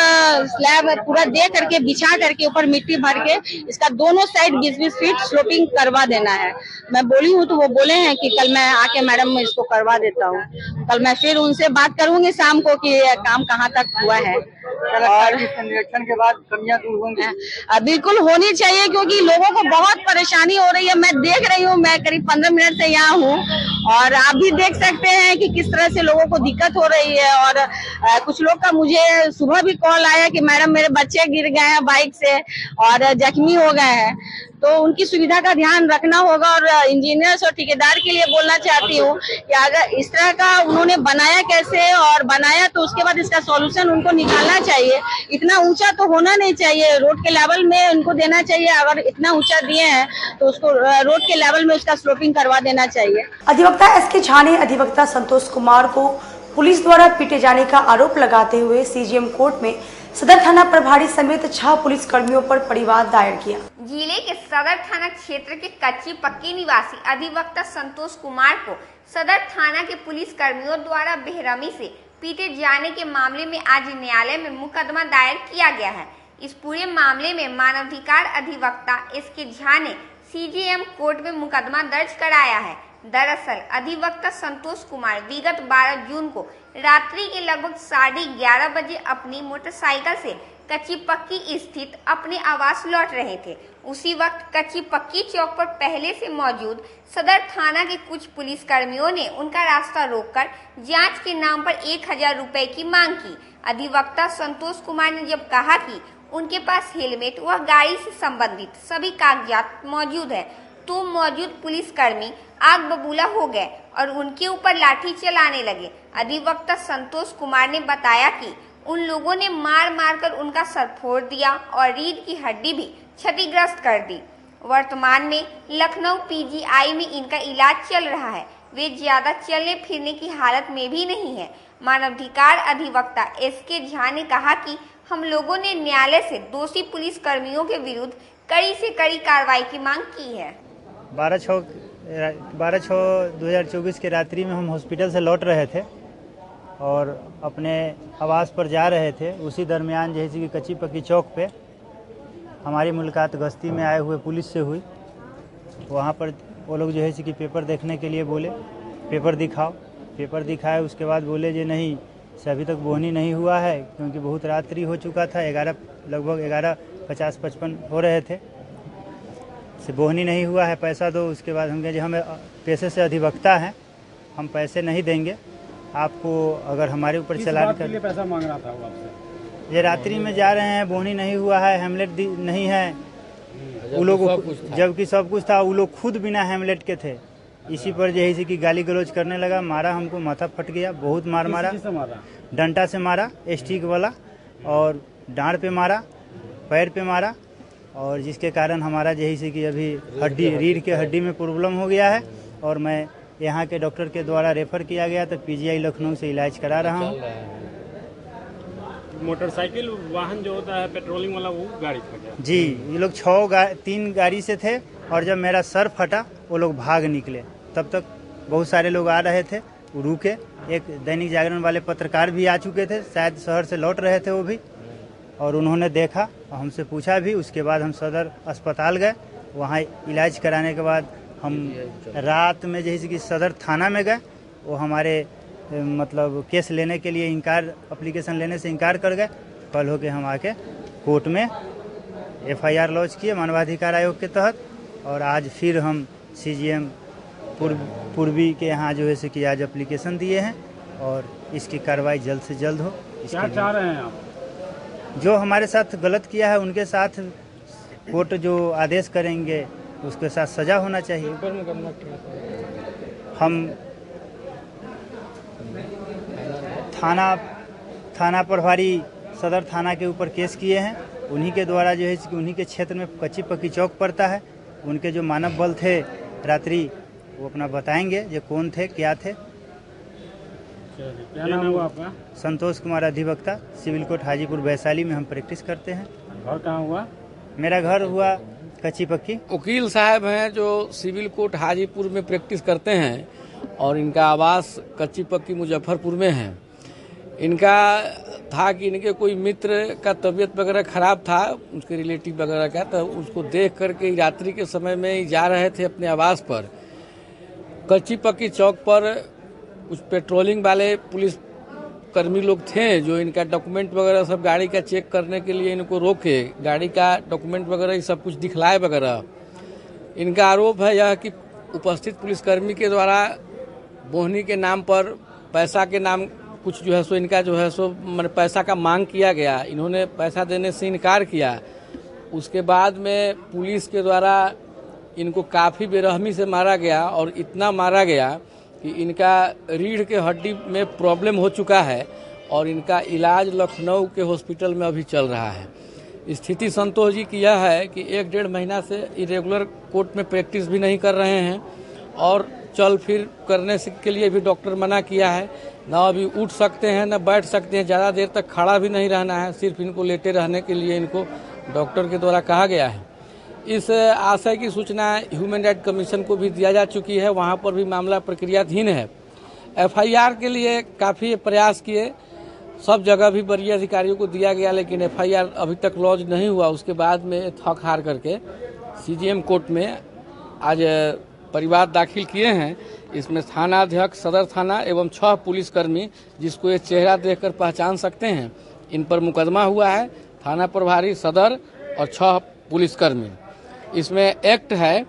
स्लैब पूरा दे करके बिछा करके ऊपर मिट्टी भर के इसका दोनों साइड 20-20 फीट स्लोपिंग करवा देना है। मैं बोली हूँ तो वो बोले हैं कि कल मैं आके मैडम इसको करवा देता हूँ। कल मैं फिर उनसे बात करूंगी शाम को कि काम कहाँ तक हुआ है। और निरीक्षण के बाद कमियां दूर होंगी? बिल्कुल होनी चाहिए, क्योंकि लोगों को बहुत परेशानी हो रही है। मैं देख रही हूँ, मैं करीब 15 मिनट से यहाँ हूँ और आप भी देख सकते हैं कि किस तरह से लोगों को दिक्कत हो रही है। और कुछ लोग का मुझे सुबह भी कॉल आया कि मैडम मेरे बच्चे गिर गए हैं बाइक से और जख्मी हो गए हैं, तो उनकी सुविधा का ध्यान रखना होगा। और इंजीनियर्स और ठेकेदार के लिए बोलना चाहती हूँ कि अगर इस तरह का उन्होंने बनाया कैसे और बनाया तो उसके बाद इसका सॉल्यूशन उनको निकालना चाहिए। इतना ऊंचा तो होना नहीं चाहिए, रोड के लेवल में उनको देना चाहिए। अगर इतना ऊंचा दिए हैं तो उसको रोड के लेवल में उसका स्लोपिंग करवा देना चाहिए। अधिवक्ता एसके झा ने अधिवक्ता संतोष कुमार को पुलिस द्वारा पीटे जाने का आरोप लगाते हुए सीजीएम कोर्ट में सदर थाना प्रभारी समेत 6 पुलिस कर्मियों पर परिवाद दायर किया। जिले के सदर थाना क्षेत्र के कच्ची पक्की निवासी अधिवक्ता संतोष कुमार को सदर थाना के पुलिस कर्मियों द्वारा बेरहमी से पीटे जाने के मामले में आज न्यायालय में मुकदमा दायर किया गया है। इस पूरे मामले में मानवाधिकार अधिवक्ता एसके झा ने सीजीएम कोर्ट में मुकदमा दर्ज कराया है। दरअसल अधिवक्ता संतोष कुमार विगत 12 जून को रात्रि के लगभग 11:30 बजे अपनी मोटरसाइकिल से कच्ची पक्की स्थित अपने आवास लौट रहे थे। उसी वक्त कच्ची पक्की चौक पर पहले से मौजूद सदर थाना के कुछ पुलिस कर्मियों ने उनका रास्ता रोककर जांच के नाम पर 1000 रुपए की मांग की। अधिवक्ता संतोष कुमार ने जब कहा कि उनके पास हेलमेट व गाड़ी से संबंधित सभी कागजात मौजूद है, तो मौजूद पुलिसकर्मी आग बबूला हो गए और उनके ऊपर लाठी चलाने लगे। अधिवक्ता संतोष कुमार ने बताया कि उन लोगों ने मार मार कर उनका सर फोड़ दिया और रीढ़ की हड्डी भी क्षतिग्रस्त कर दी। वर्तमान में लखनऊ पीजीआई में इनका इलाज चल रहा है। वे ज्यादा चलने फिरने की हालत में भी नहीं है। मानवाधिकार अधिवक्ता एसके झा ने कहा कि हम लोगों ने न्यायालय से दोषी पुलिस कर्मियों के विरुद्ध कड़ी से कड़ी कार्रवाई की मांग की है। 12/6/2024 के रात्रि में हम हॉस्पिटल से लौट रहे थे और अपने आवास पर जा रहे थे। उसी दरमियान जैसे कि कच्ची पक्की चौक पे हमारी मुलाकात गश्ती में आए हुए पुलिस से हुई। वहाँ पर वो लोग जो है कि पेपर देखने के लिए बोले, पेपर दिखाओ। पेपर दिखाए, उसके बाद बोले जो नहीं से अभी तक बोहनी नहीं हुआ है, क्योंकि बहुत रात्रि हो चुका था। लगभग 11:50-55 हो रहे थे, से बोहनी नहीं हुआ है, पैसा दो। उसके बाद हम कहे हमें पेशे से अधिवक्ता हैं, हम पैसे नहीं देंगे आपको अगर हमारे ऊपर चलान कर। पैसा मांग रहा था वो आपसे? ये रात्रि में जा रहे हैं, बोहनी नहीं हुआ है, हेमलेट नहीं है, वो लोग जबकि सब कुछ था, वो लोग खुद बिना हेमलेट के थे। इसी पर जैसे कि गाली गलौज करने लगा, मारा हमको, माथा फट गया, बहुत मारा, डंडा से मारा, स्टिक वाला, और डांड पे मारा, पैर पे मारा, और जिसके कारण हमारा जैसे कि अभी हड्डी, रीढ़ के हड्डी में प्रॉब्लम हो गया है, और मैं यहाँ के डॉक्टर के द्वारा रेफर किया गया तो पीजीआई लखनऊ से इलाज करा रहा हूँ। मोटरसाइकिल वाहन जो होता है पेट्रोलिंग वाला, वो गाड़ी फट गया जी। ये लोग 3 गाड़ी से थे, और जब मेरा सर फटा वो लोग भाग निकले। तब तक बहुत सारे लोग आ रहे थे, वो रुके। एक दैनिक जागरण वाले पत्रकार भी आ चुके थे, शायद शहर से लौट रहे थे वो भी, और उन्होंने देखा और हमसे पूछा भी। उसके बाद हम सदर अस्पताल गए, वहाँ इलाज कराने के बाद हम रात में जैसे कि सदर थाना में गए। वो हमारे मतलब केस लेने के लिए एप्लीकेशन लेने से इनकार कर गए। कल होके हम आके कोर्ट में FIR लॉन्च किए मानवाधिकार आयोग के तहत, और आज फिर हम CGM पूर्वी के यहाँ जो है कि आज एप्लीकेशन दिए हैं, और इसकी कार्रवाई जल्द से जल्द हो। क्या चाह रहे हैं आप? जो हमारे साथ गलत किया है उनके साथ कोर्ट जो आदेश करेंगे उसके साथ सजा होना चाहिए। हम थाना प्रभारी सदर थाना के ऊपर केस किए हैं। उन्हीं के द्वारा जो है कि उन्हीं के क्षेत्र में कच्ची पक्की चौक पड़ता है। उनके जो मानव बल थे रात्रि, वो अपना बताएंगे ये कौन थे, क्या थे। क्या नाम हुआ आपका? संतोष कुमार, अधिवक्ता, सिविल कोर्ट हाजीपुर वैशाली में हम प्रैक्टिस करते हैं। घर कहाँ हुआ? मेरा घर हुआ कच्ची पक्की। वकील साहब हैं जो सिविल कोर्ट हाजीपुर में प्रैक्टिस करते हैं, और इनका आवास कच्ची पक्की मुजफ्फरपुर में है। इनका था कि इनके कोई मित्र का तबीयत वगैरह खराब था, उसके रिलेटिव वगैरह का, तो उसको देख करके रात्रि के समय में जा रहे थे अपने आवास पर। कच्ची पक्की चौक पर कुछ पेट्रोलिंग वाले पुलिस कर्मी लोग थे जो इनका डॉक्यूमेंट वगैरह सब गाड़ी का चेक करने के लिए इनको रोके, गाड़ी का डॉक्यूमेंट वगैरह सब कुछ दिखलाए वगैरह। इनका आरोप है यह कि उपस्थित पुलिसकर्मी के द्वारा बोहनी के नाम पर, पैसा के नाम कुछ जो है सो इनका जो है सो मैंने पैसा का मांग किया गया। इन्होंने पैसा देने से इनकार किया। उसके बाद में पुलिस के द्वारा इनको काफ़ी बेरहमी से मारा गया, और इतना मारा गया कि इनका रीढ़ के हड्डी में प्रॉब्लम हो चुका है, और इनका इलाज लखनऊ के हॉस्पिटल में अभी चल रहा है। स्थिति संतोष जी की यह है कि 1-1.5 महीना से इरेगुलर कोर्ट में प्रैक्टिस भी नहीं कर रहे हैं, और चल फिर करने के लिए भी डॉक्टर मना किया है। न अभी उठ सकते हैं न बैठ सकते हैं, ज़्यादा देर तक खड़ा भी नहीं रहना है, सिर्फ इनको लेटे रहने के लिए इनको डॉक्टर के द्वारा कहा गया है। इस आशय की सूचना ह्यूमन राइट कमीशन को भी दिया जा चुकी है, वहाँ पर भी मामला प्रक्रियाधीन है। FIR के लिए काफ़ी प्रयास किए, सब जगह भी वरीय अधिकारियों को दिया गया, लेकिन FIR अभी तक लॉन्च नहीं हुआ। उसके बाद में थक हार करके CGM कोर्ट में आज परिवाद दाखिल किए हैं। इसमें थानाध्यक्ष सदर थाना एवं 6 पुलिसकर्मी, जिसको ये चेहरा देखकर पहचान सकते हैं, इन पर मुकदमा हुआ है। थाना प्रभारी सदर और 6 पुलिसकर्मी। इसमें एक्ट है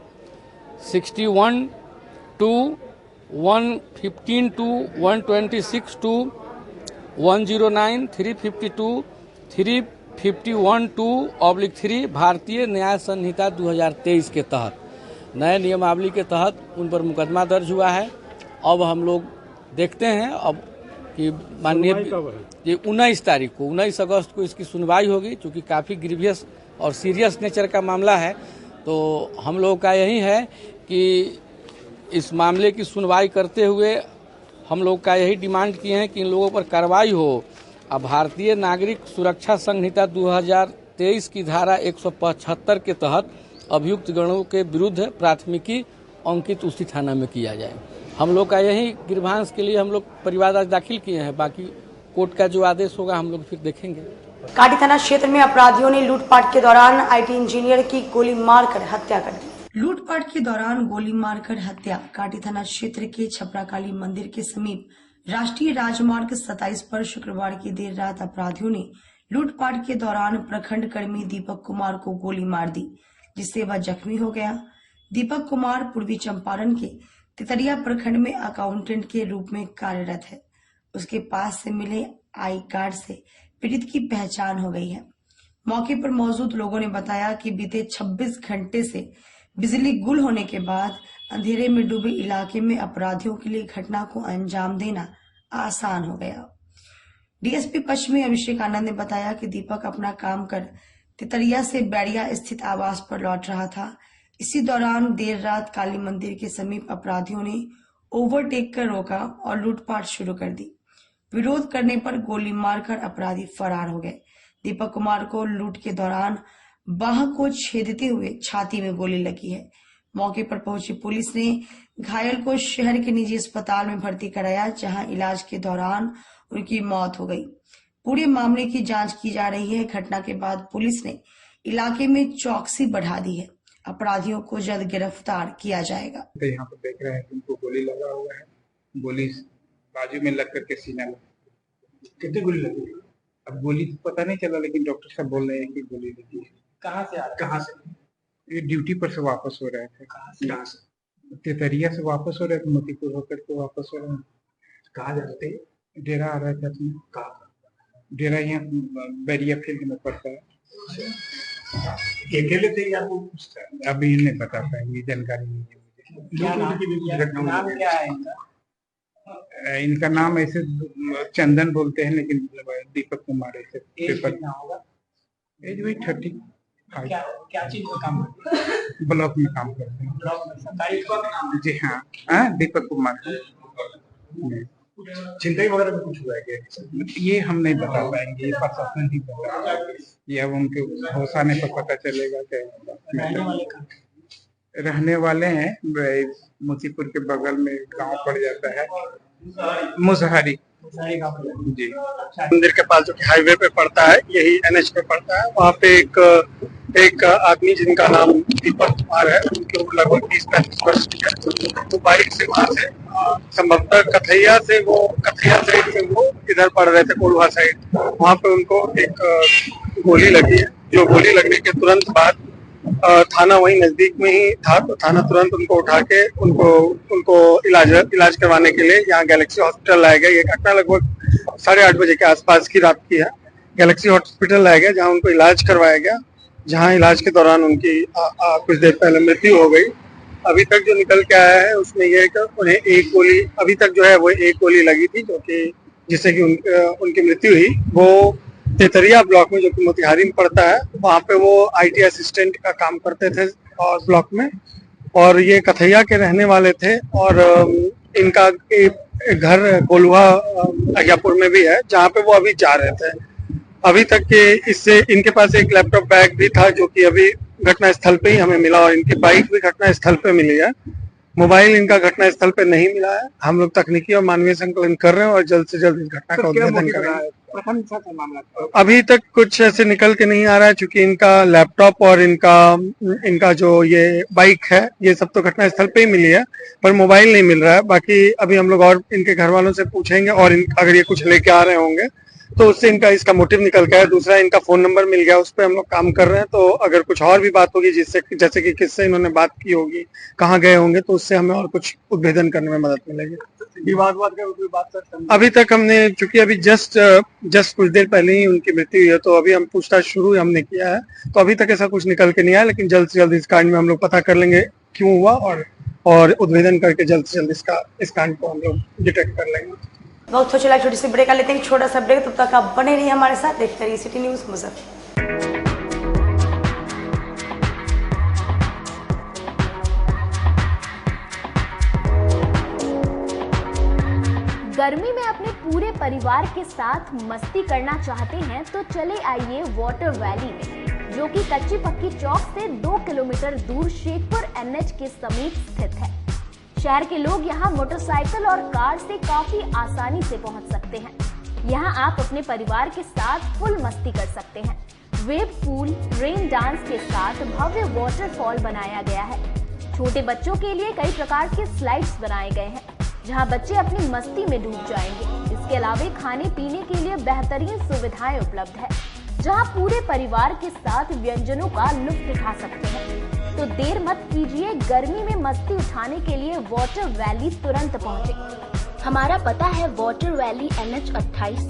61 टू 115 टू 126 टू 109 352 351 2/3 भारतीय न्याय संहिता 2023 के तहत, नए नियमावली के तहत उन पर मुकदमा दर्ज हुआ है। अब हम लोग देखते हैं अब कि माननीय ये 19 तारीख को 19 अगस्त को इसकी सुनवाई होगी। चूँकि काफ़ी ग्रीवियस और सीरियस नेचर का मामला है, तो हम लोग का यही है कि इस मामले की सुनवाई करते हुए हम लोग का यही डिमांड किए हैं कि इन लोगों पर कार्रवाई हो। अब भारतीय नागरिक सुरक्षा संहिता 2023 की धारा 175 के तहत अभियुक्त गणों के विरुद्ध प्राथमिकी अंकित उसी थाना में किया जाए। हम लोग का यही ग्रीवांस के लिए हम लोग परिवाद आज दाखिल किए हैं। बाकी कोर्ट का जो आदेश होगा हम लोग फिर देखेंगे। काटी थाना क्षेत्र में अपराधियों ने लूटपाट के दौरान IT इंजीनियर की गोली मारकर हत्या कर दी। लूटपाट के दौरान गोली मारकर हत्या। काटी थाना क्षेत्र के छपरा काली मंदिर के समीप राष्ट्रीय राजमार्ग 27 पर शुक्रवार की देर रात अपराधियों ने लूटपाट के दौरान प्रखंड कर्मी दीपक कुमार को गोली मार दी, जिससे वह जख्मी हो गया। दीपक कुमार पूर्वी चंपारण के तितरिया प्रखंड में अकाउंटेंट के रूप में कार्यरत है। उसके पास से मिले आई कार्ड से पीड़ित की पहचान हो गई है। मौके पर मौजूद लोगों ने बताया कि बीते 26 घंटे से बिजली गुल होने के बाद अंधेरे में डूबे इलाके में अपराधियों के लिए घटना को अंजाम देना आसान हो गया। डीएसपी पश्चिमी अभिषेक आनंद ने बताया कि दीपक अपना काम कर तितरिया से बैरिया स्थित आवास पर लौट रहा था। इसी दौरान देर रात काली मंदिर के समीप अपराधियों ने ओवरटेक कर रोका और लूटपाट शुरू कर दी। विरोध करने पर गोली मारकर अपराधी फरार हो गए। दीपक कुमार को लूट के दौरान बाह को छेदते हुए छाती में गोली लगी है। मौके पर पहुंची पुलिस ने घायल को शहर के निजी अस्पताल में भर्ती कराया, जहां इलाज के दौरान उनकी मौत हो गई। पूरे मामले की जांच की जा रही है। घटना के बाद पुलिस ने इलाके में चौकसी बढ़ा दी है। अपराधियों को जल्द गिरफ्तार किया जाएगा। तो यहाँ पर देख रहे हैं कि उनको गोली लगा हुआ है। गोली बाजू में लग करके सीना लगा। कितनी गोली लगी? अब गोली तो पता नहीं चला, लेकिन डॉक्टर साहब बोल रहे हैं कि गोली लगी है। कहाँ से आ रहा? कहाँ से? ये ड्यूटी पर से वापस हो रहे थे। कहाँ से? तितरिया से वापस हो रहे थे, मोतीपुर होकर के वापस हो रहे थे। कहाँ जा रहे थे? डेरा आ रहे थे अपने। कहाँ? डेरा यहाँ बैरिया फील्ड में पड़ता है। अकेले थे या अभी नहीं बता पाएंगे, जानकारी नहीं है मुझे। क्या नाम क्या है इनका? इनका नाम ऐसे चंदन बोलते हैं, लेकिन दीपक कुमार ऐसे पेपर होगा। एज वही 35। क्या चीज में काम करते हैं? ब्लॉक में काम करते हैं। ब्लॉक में सरकारी नाम? जी हाँ, दीपक कुमार। चिंताई वगैरह में कुछ हुआ है क्या? ये हम नहीं बता पाएंगे, ये प्रशासन ही बता। ये अब उनके होश आने पर पता चलेगा। क्या रहने वाले हैं? मोतीपुर के बगल में गांव पड़ जाता है, मुसहरी जी। मंदिर के पास जो कि हाईवे पे पड़ता है, यही NH पे पड़ता है। वहाँ पे एक आदमी जिनका नाम दीपक कुमार है, उनकी उम्र लगभग 30-35 वर्ष की है। तो बाइक से वहाँ से संभवतः कथैया से वो इधर पड़ रहे थे, कोल्हा साइड। वहाँ पे उनको एक गोली लगी है। जो गोली लगने के तुरंत बाद थाना वहीं नजदीक में ही था, तो थाना तुरंत उनको उठा के उनको इलाज करवाने के लिए यहाँ गैलेक्सी हॉस्पिटल लाया गया। ये घटना लगभग 8:30 बजे के आसपास की रात की है। गैलेक्सी हॉस्पिटल लाया गया, जहाँ उनको इलाज करवाया गया, जहाँ इलाज के दौरान उनकी कुछ देर पहले मृत्यु हो गई। अभी तक जो निकल के आया है उसमें यह है कि उन्हें एक गोली अभी तक जो है वो एक गोली लगी थी, जो कि जिससे कि उनकी मृत्यु हुई। वो तेतरिया ब्लॉक में, जो कि मोतिहारी में पड़ता है, वहाँ पे वो IT असिस्टेंट का काम करते थे और ब्लॉक में, और ये कथैया के रहने वाले थे। और इनका घर कोल्हा अहियापुर में भी है, जहाँ पे वो अभी जा रहे थे। अभी तक के इससे इनके पास एक लैपटॉप बैग भी था, जो कि अभी घटना स्थल पे ही हमें मिला, और इनकी बाइक भी घटना स्थल पे मिली है। मोबाइल इनका घटना स्थल पे नहीं मिला है। हम लोग तकनीकी और मानवीय संकलन कर रहे हैं और जल्द से जल्द इस घटना का उद्भेदन करेंगे। अभी तक कुछ ऐसे निकल के नहीं आ रहा है, क्योंकि इनका लैपटॉप और इनका जो ये बाइक है, ये सब तो घटना स्थल पे ही मिली है, पर मोबाइल नहीं मिल रहा है। बाकी अभी हम लोग और इनके घर वालों से पूछेंगे, और अगर ये कुछ लेके आ रहे होंगे तो उससे इसका मोटिव निकल गया है। दूसरा, इनका फोन नंबर मिल गया, उस पर हम लोग काम कर रहे हैं। तो अगर कुछ और भी बात होगी, जैसे कि किससे इन्होंने बात की होगी, कहाँ गए होंगे, तो उससे हमें और कुछ उद्भेदन करने में मदद मिलेगी। अभी तक हमने, चूंकि अभी जस्ट कुछ देर पहले ही उनकी मृत्यु हुई है, तो अभी हम पूछताछ शुरू हमने किया है। तो अभी तक ऐसा कुछ निकल के नहीं आया, लेकिन जल्द से जल्द इस कांड में हम लोग पता कर लेंगे क्यों हुआ, और उद्भेदन करके जल्द से जल्द इस कांड को हम लोग डिटेक्ट कर लेंगे। वक्त हो चला, छोटी सी ब्रेक लेते हैं, छोटा सा ब्रेक। तब तक आप बने रहिए हमारे साथ, देखते रहिए सिटी न्यूज मुजफ्फरपुर। गर्मी में अपने पूरे परिवार के साथ मस्ती करना चाहते हैं तो चले आइए वाटर वैली में, जो कि कच्ची पक्की चौक से 2 किलोमीटर दूर शेखपुर NH के समीप स्थित है। शहर के लोग यहाँ मोटरसाइकिल और कार से काफी आसानी से पहुँच सकते हैं। यहाँ आप अपने परिवार के साथ फुल मस्ती कर सकते हैं। वेव पूल, रेन डांस के साथ भव्य वाटरफॉल बनाया गया है। छोटे बच्चों के लिए कई प्रकार के स्लाइड्स बनाए गए हैं, जहाँ बच्चे अपनी मस्ती में डूब जाएंगे। इसके अलावा खाने पीने के लिए बेहतरीन सुविधाएं उपलब्ध है, जहाँ पूरे परिवार के साथ व्यंजनों का लुत्फ उठा सकते हैं। तो देर मत कीजिए, गर्मी में मस्ती उठाने के लिए वाटर वैली तुरंत पहुँचे। हमारा पता है water valley NH 28,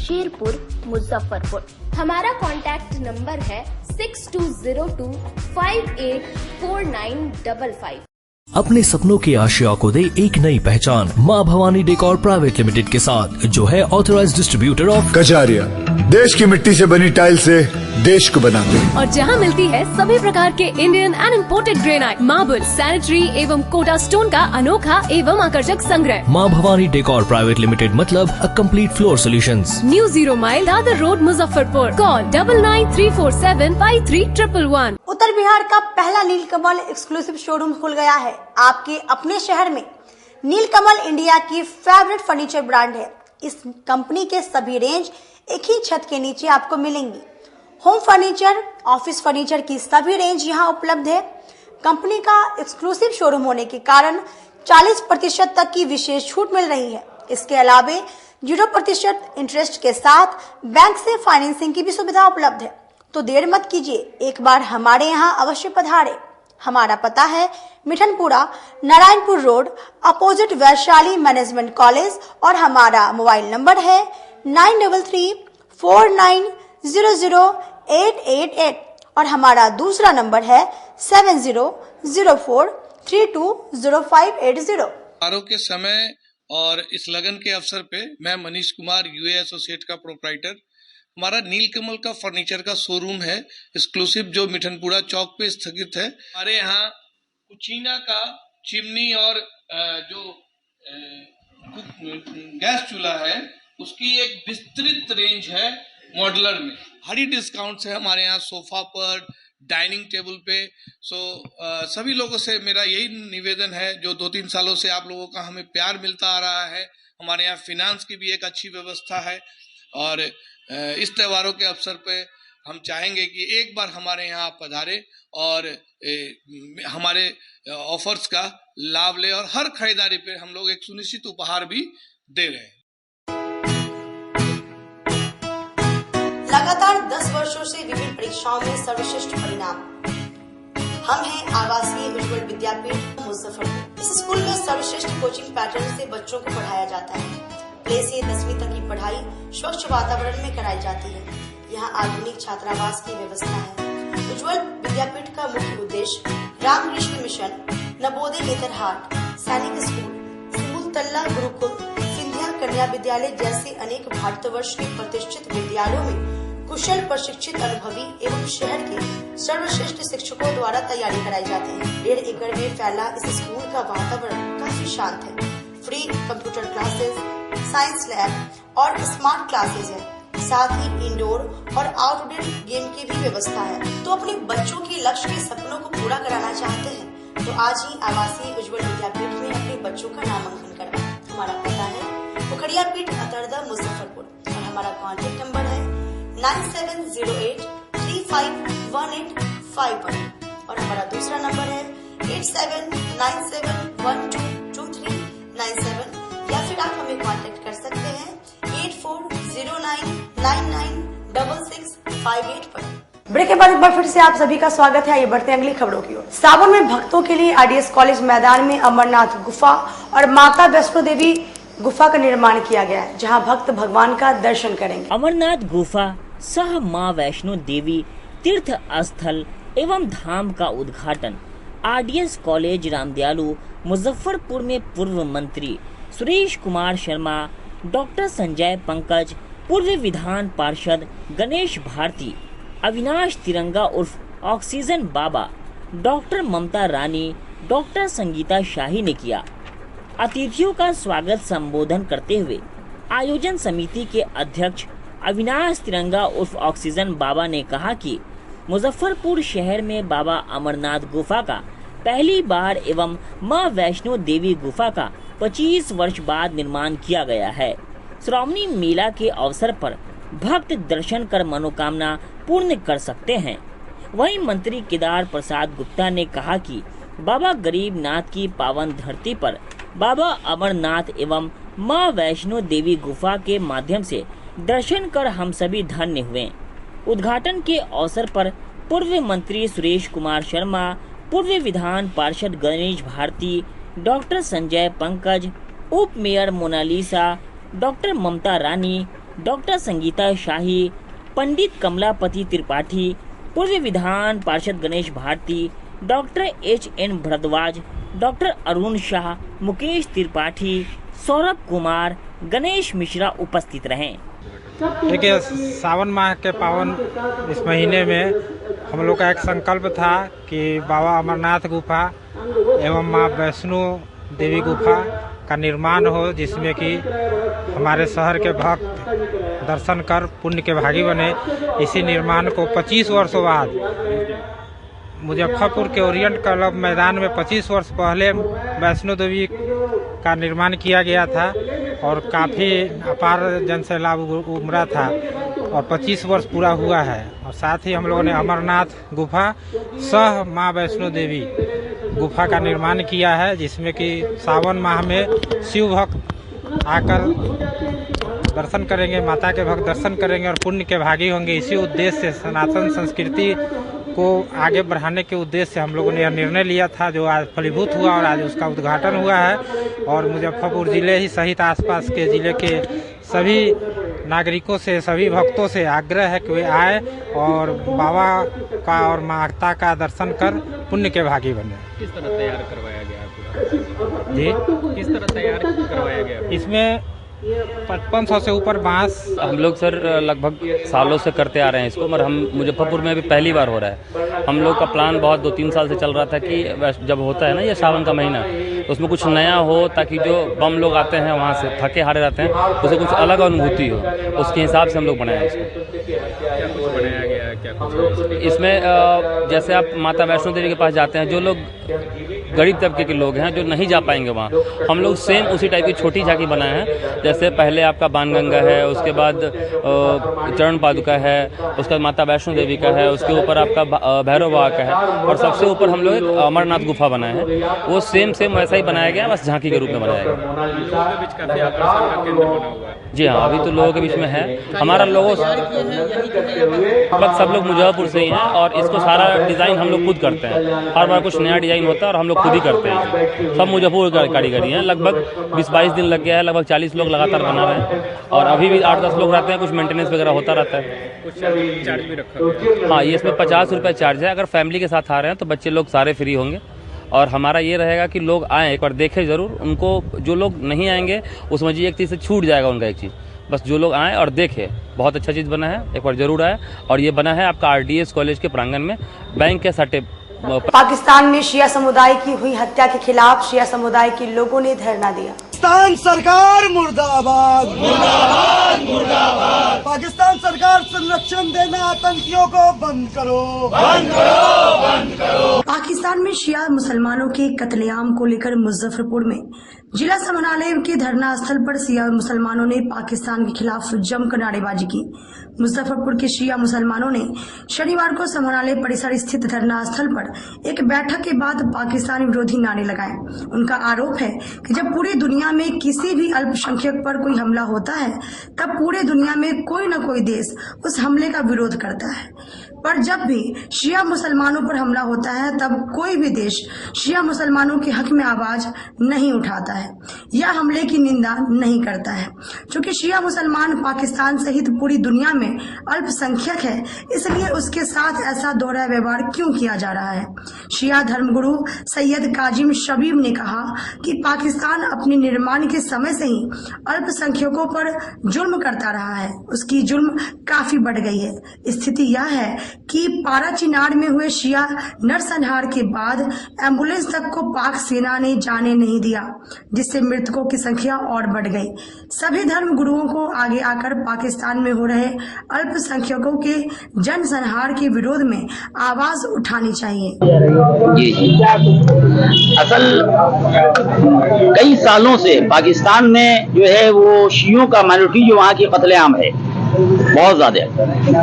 Sherpur, Muzaffarpur. हमारा कॉन्टैक्ट नंबर है 6202584955। अपने सपनों के आशिया को दे एक नई पहचान माँ भवानी डेकोर प्राइवेट लिमिटेड के साथ, जो है ऑथराइज्ड डिस्ट्रीब्यूटर ऑफ कचारिया। देश की मिट्टी से बनी टाइल से देश को बनाते हैं। और जहां मिलती है सभी प्रकार के Indian and imported granite, marble, sanitary एवं कोटा स्टोन का अनोखा एवं आकर्षक संग्रह। माँ भवानी डेकोर प्राइवेट लिमिटेड मतलब a complete floor solutions. New 0 mile Dadar road, Muzaffarpur. Call 9934753111। उत्तर बिहार का पहला नीलकमल एक्सक्लूसिव शोरूम खुल गया है आपके अपने शहर में। नीलकमल इंडिया की फेवरेट फर्नीचर ब्रांड है। इस कंपनी के सभी रेंज एक ही छत के नीचे आपको मिलेंगी। होम फर्नीचर, ऑफिस फर्नीचर की सभी रेंज यहाँ उपलब्ध है। कंपनी का एक्सक्लूसिव शोरूम होने के कारण 40% तक की विशेष छूट मिल रही है। इसके अलावे 0% इंटरेस्ट के साथ बैंक से फाइनेंसिंग की भी सुविधा उपलब्ध है। तो देर मत कीजिए, एक बार हमारे यहाँ अवश्य पधारे। हमारा पता है Mithanpura, Narayanpur road, opposite Vaishali management college, और हमारा मोबाइल नंबर है 9334900888 और हमारा दूसरा नंबर है 7004320580। त्योहारों के समय और इस लगन के अवसर पे मैं मनीष कुमार, यूए एसोसिएट का प्रोप्राइटर, हमारा नीलकमल का फर्नीचर का शोरूम है एक्सक्लूसिव, जो मिठनपुरा चौक पे स्थित है। हमारे यहाँ कुचीना का चिमनी और जो गैस चूल्हा है उसकी एक विस्तृत रेंज है मॉडुलर में। भारी डिस्काउंट है हमारे यहाँ सोफा पर, डाइनिंग टेबल पे। सभी लोगों से मेरा यही निवेदन है, जो 2-3 सालों से आप लोगों का हमें प्यार मिलता आ रहा है। हमारे यहाँ फिनांस की भी एक अच्छी व्यवस्था है और इस त्योहारों के अवसर पे हम चाहेंगे कि एक बार हमारे यहाँ आप पधारें और हमारे ऑफर्स का लाभ ले, और हर खरीदारी पे हम लोग एक सुनिश्चित उपहार भी दे रहे हैं। लगातार 10 वर्षों से विभिन्न परीक्षाओं में सर्वश्रेष्ठ परिणाम। हम हैं आवासीय उज्ज्वल विद्यापीठ मुजफ्फरपुर। इस स्कूल में सर्वश्रेष्ठ कोचिंग पैटर्न से बच्चों को पढ़ाया जाता है। प्ले से 10वीं तक की पढ़ाई स्वच्छ वातावरण में कराई जाती है। यहाँ आधुनिक छात्रावास की व्यवस्था है। उज्ज्वल विद्यापीठ का मुख्य उद्देश्य रामकृष्ण मिशन, नवोदय नेतरहाट, सैनिक स्कूल, सिमुलतल्ला गुरुकुल, सिंधिया कन्या विद्यालय जैसे अनेक भारतवर्ष के प्रतिष्ठित विद्यालयों में कुशल प्रशिक्षित अनुभवी एवं शहर के सर्वश्रेष्ठ शिक्षकों द्वारा तैयारी कराई जाती है। 1.5 एकड़ में फैला इस स्कूल का वातावरण काफी शांत है। Free computer classes, science lab और स्मार्ट क्लासेस है। साथ ही इंडोर और आउटडोर गेम की भी व्यवस्था है। तो अपने बच्चों के लक्ष्य के सपनों को पूरा कराना चाहते हैं तो आज ही आवासीय उज्ज्वल विद्यापीठ में अपने बच्चों का नामांकन करवाएं। हमारा पता है पोखरिया पीठ, अतरदा, मुजफ्फरपुर और हमारा कॉन्टेक्ट नंबर है 9708351851 और हमारा दूसरा नंबर है 8797122397 या फिर आप हमें कांटेक्ट कर सकते हैं 8409996658 पर। ब्रेक के बाद एक बार फिर से आप सभी का स्वागत है। आइए बढ़ते हैं अगली खबरों की ओर। सावन में भक्तों के लिए आरडीएस कॉलेज मैदान में अमरनाथ गुफा और माता वैष्णो देवी गुफा का निर्माण किया गया है, जहां भक्त भगवान का दर्शन करेंगे। अमरनाथ गुफा सह मां वैष्णो देवी तीर्थ स्थल एवं धाम का उद्घाटन आरडीएस कॉलेज रामदयालु मुजफ्फरपुर में पूर्व मंत्री सुरेश कुमार शर्मा, डॉक्टर संजय पंकज, पूर्व विधान पार्षद गणेश भारती, अविनाश तिरंगा उर्फ ऑक्सीजन बाबा, डॉक्टर ममता रानी, डॉक्टर संगीता शाही ने किया। अतिथियों का स्वागत संबोधन करते हुए आयोजन समिति के अध्यक्ष अविनाश तिरंगा उर्फ ऑक्सीजन बाबा ने कहा कि मुजफ्फरपुर शहर में बाबा अमरनाथ गुफा का पहली बार एवं मां वैष्णो देवी गुफा का 25 वर्ष बाद निर्माण किया गया है। श्रावणी मेला के अवसर पर भक्त दर्शन कर मनोकामना पूर्ण कर सकते हैं। वहीं मंत्री केदार प्रसाद गुप्ता ने कहा कि बाबा गरीबनाथ की पावन धरती पर बाबा अमरनाथ एवं मां वैष्णो देवी गुफा के माध्यम से दर्शन कर हम सभी धन्य हुए। उद्घाटन के अवसर पर पूर्व मंत्री सुरेश कुमार शर्मा, पूर्व विधान पार्षद गणेश भारती, डॉक्टर संजय पंकज, उप mayor Monalisa, doctor Mamta Rani, doctor Sangeeta Shahi, Pandit Kamlapati Tripathi, पूर्व विधान पार्षद Ganesh Bharati, doctor HN Bhardwaj, doctor Arun Shah, Mukesh Tripathi, Saurabh Kumar, Ganesh Mishra उपस्थित रहे। देखिए, सावन माह के पावन इस महीने में हम लोग का एक संकल्प था कि बाबा अमरनाथ गुफा एवं माँ वैष्णो देवी गुफा का निर्माण हो, जिसमें कि हमारे शहर के भक्त दर्शन कर पुण्य के भागी बने। इसी निर्माण को 25 वर्षों बाद मुजफ्फरपुर के ओरिएंट क्लब मैदान में 25 वर्ष पहले वैष्णो देवी का निर्माण किया गया था और काफ़ी अपार जन सैलाब उमड़ा था और 25 वर्ष पूरा हुआ है। और साथ ही हम लोगों ने अमरनाथ गुफा सह माँ वैष्णो देवी गुफा का निर्माण किया है, जिसमें कि सावन माह में शिव भक्त आकर दर्शन करेंगे, माता के भक्त दर्शन करेंगे और पुण्य के भागी होंगे। इसी उद्देश्य से सनातन संस्कृति को आगे बढ़ाने के उद्देश्य से हम लोगों ने यह निर्णय लिया था, जो आज फलीभूत हुआ और आज उसका उद्घाटन हुआ है। और मुजफ्फरपुर जिले ही सहित आसपास के जिले के सभी नागरिकों से, सभी भक्तों से आग्रह है कि वे आए और बाबा का और माता का दर्शन कर पुण्य के भागी बने। किस तरह तैयार करवाया गया पूरा? जी, किस तरह तैयार करवाया गया? इसमें 5500 से ऊपर बांस हम लोग सर लगभग सालों से करते आ रहे हैं इसको, मगर हम मुजफ्फरपुर में अभी पहली बार हो रहा है। हम लोग का प्लान बहुत 2-3 साल से चल रहा था कि जब होता है ना ये सावन का महीना, तो उसमें कुछ नया हो, ताकि जो बम लोग आते हैं वहाँ से थके हारे रहते हैं, उसे कुछ अलग अनुभूति हो। उसके हिसाब से हम लोग बनाए इसको। क्या कुछ बनाया गया, क्या कुछ इसमें जैसे आप माता वैष्णो देवी के पास जाते हैं, जो लोग गरीब तबके के लोग हैं जो नहीं जा पाएंगे वहाँ, हम लोग सेम उसी टाइप की छोटी झांकी बनाए हैं। जैसे पहले आपका बाणगंगा है, उसके बाद चरण पादुका है, उसके बाद माता वैष्णो देवी का है, उसके ऊपर आपका भैरव बाबा का है और सबसे ऊपर हम लोग एक अमरनाथ गुफा बनाए हैं। वो सेम वैसा ही बनाया गया, बस झांकी के रूप में बनाया गया। जी हाँ, अभी तो लोगों के बीच में है। हमारा लोगो लगभग सब लोग मुजफ्फरपुर से ही हैं और इसको सारा डिज़ाइन हम लोग खुद करते हैं। हर बार कुछ नया डिज़ाइन होता है और हम लोग खुद ही करते हैं। सब मुजफ्फरपुर का कारीगरी हैं। लगभग 20-22 दिन लग गया है, लगभग 40 लोग लगातार बना रहे हैं और अभी भी 8-10 लोग रहते हैं। कुछ मेंटेनेंस वगैरह होता रहता है। कुछ चार्ज भी रखा? हाँ, ये इसमें 50 रुपये चार्ज है। अगर फैमिली के साथ आ रहे हैं तो बच्चे लोग सारे फ्री होंगे और हमारा ये रहेगा कि लोग आएँ, एक बार देखें ज़रूर। उनको जो लोग नहीं आएंगे वो समझिए एक चीज़ से छूट जाएगा उनका एक चीज़। बस जो लोग आएँ और देखें, बहुत अच्छा चीज़ बना है, एक बार ज़रूर आए। और ये बना है आपका RDS कॉलेज के प्रांगण में, बैंक के सटे। पाकिस्तान में शिया समुदाय की हुई हत्या के खिलाफ शिया समुदाय के लोगों ने धरना दिया। पाकिस्तान सरकार मुर्दाबाद, मुर्दाबाद, मुर्दाबाद। पाकिस्तान सरकार संरक्षण देना आतंकियों को बंद करो, बंद करो, बंद करो। पाकिस्तान में शिया मुसलमानों के कत्लेआम को लेकर मुजफ्फरपुर में जिला समाहरणालय के धरना स्थल पर शिया मुसलमानों ने पाकिस्तान के खिलाफ जमकर नारेबाजी की। मुजफ्फरपुर के शिया मुसलमानों ने शनिवार को समाहरणालय परिसर स्थित धरना स्थल पर एक बैठक के बाद पाकिस्तान विरोधी नारे लगाए। उनका आरोप है कि जब पूरी दुनिया में किसी भी अल्पसंख्यक पर कोई हमला होता है, तब पूरे दुनिया में कोई न कोई देश उस हमले का विरोध करता है, पर जब भी शिया मुसलमानों पर हमला होता है तब कोई भी देश शिया मुसलमानों के हक में आवाज नहीं उठाता है या हमले की निंदा नहीं करता है। क्योंकि शिया मुसलमान पाकिस्तान सहित पूरी दुनिया में अल्पसंख्यक है, इसलिए उसके साथ ऐसा दोहरा व्यवहार क्यों किया जा रहा है। शिया धर्मगुरु सैयद काजिम शबीब ने कहा कि पाकिस्तान अपने निर्माण के समय से ही अल्पसंख्यकों पर जुल्म करता रहा है, उसकी जुल्म काफी बढ़ गई है। स्थिति यह है कि पारा चिनार में हुए शिया नरसंहार के बाद एम्बुलेंस तक को पाक सेना ने जाने नहीं दिया, जिससे मृतकों की संख्या और बढ़ गई। सभी धर्म गुरुओं को आगे आकर पाकिस्तान में हो रहे अल्पसंख्यकों के जनसंहार के विरोध में आवाज उठानी चाहिए। असल कई सालों से पाकिस्तान में जो है वो शियों का माइनॉरिटी जो वहाँ की कत्लेआम है बहुत ज्यादा,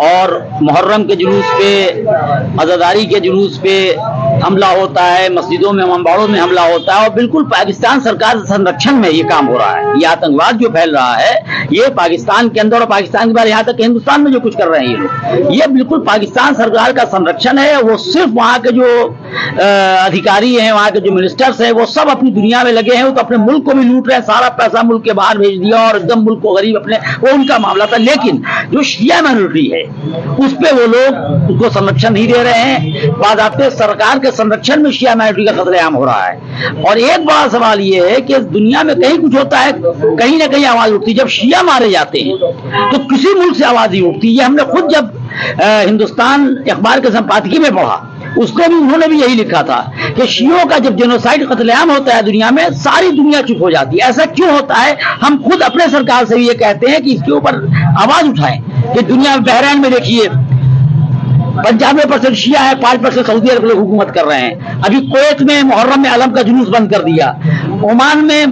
और मुहर्रम के जुलूस पे, अज़ादारी के जुलूस पे हमला होता है, मस्जिदों में, अम्बाड़ों में हमला होता है और बिल्कुल पाकिस्तान सरकार संरक्षण में ये काम हो रहा है। ये आतंकवाद जो फैल रहा है ये पाकिस्तान के अंदर और पाकिस्तान के बाद यहाँ तक हिंदुस्तान में जो कुछ कर रहे हैं ये लोग, ये बिल्कुल पाकिस्तान सरकार का संरक्षण है। वो सिर्फ वहाँ के जो अधिकारी हैं, वहाँ के जो मिनिस्टर्स हैं, वो सब अपनी दुनिया में लगे हैं। वो तो अपने मुल्क को भी लूट रहे हैं, सारा पैसा मुल्क के बाहर भेज दिया और एकदम मुल्क को गरीब अपने, वो उनका मामला था। लेकिन जो शिया माइनॉरिटी है उस पे वो लोग उसको संरक्षण नहीं दे रहे हैं। बाकायदे सरकार के संरक्षण में शिया माइनॉरिटी का कत्लेआम हो रहा है। और एक बड़ा सवाल ये है कि दुनिया में कहीं कुछ होता है कहीं ना कहीं आवाज उठती है। जब शिया मारे जाते हैं तो किसी मुल्क से आवाज नहीं उठती। ये हमने खुद जब हिंदुस्तान अखबार के संपादकीय में पढ़ा, उसको भी उन्होंने भी यही लिखा था कि शियों का जब जेनोसाइड कत्लेआम होता है दुनिया में, सारी दुनिया चुप हो जाती है। ऐसा क्यों होता है? हम खुद अपने सरकार से ये कहते हैं कि इसके ऊपर आवाज उठाएं कि दुनिया में बहरीन में देखिए 95% शिया है, 5% सऊदी अरब लोग हुकूमत कर रहे हैं। अभी कुवैत में मुहर्रम में अलम का जुलूस बंद कर दिया। ओमान में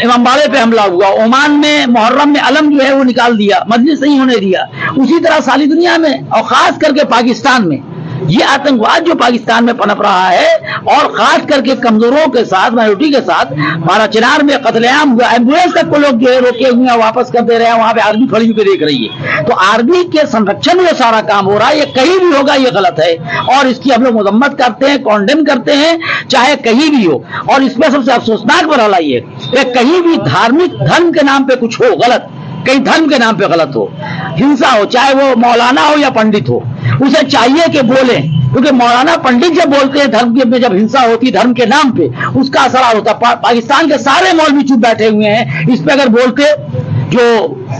इमामबाड़े पे हमला हुआ, ओमान में मुहर्रम में अलम जो है वो निकाल दिया, मजलिस नहीं होने दिया। उसी तरह सारी दुनिया में और खास करके पाकिस्तान में ये आतंकवाद जो पाकिस्तान में पनप रहा है और खास करके कमजोरों के साथ, माइनॉरिटी के साथ, बाराचीनार में कत्लेआम हुआ। एम्बुलेंस तक को लोग जो है रोके हुए हैं, वापस कर दे रहे हैं। वहां पे आर्मी खड़ी होकर देख रही है। तो आर्मी के संरक्षण में सारा काम हो रहा है। ये कहीं भी होगा ये गलत है और इसकी हम लोग मजम्मत करते हैं, कॉन्डेम करते हैं, चाहे कहीं भी हो। और इसमें सबसे अफसोसनाक बरहला ये कि कहीं भी धार्मिक धर्म के नाम पे कुछ हो गलत, कहीं धर्म के नाम पे गलत हो, हिंसा हो, चाहे वो मौलाना हो या पंडित हो, उसे चाहिए कि बोले। क्योंकि मौलाना पंडित जब बोलते हैं धर्म के में, जब हिंसा होती है धर्म के नाम पे, उसका असर होता है। पाकिस्तान के सारे मौलवी चुप बैठे हुए हैं। इस पे अगर बोलते जो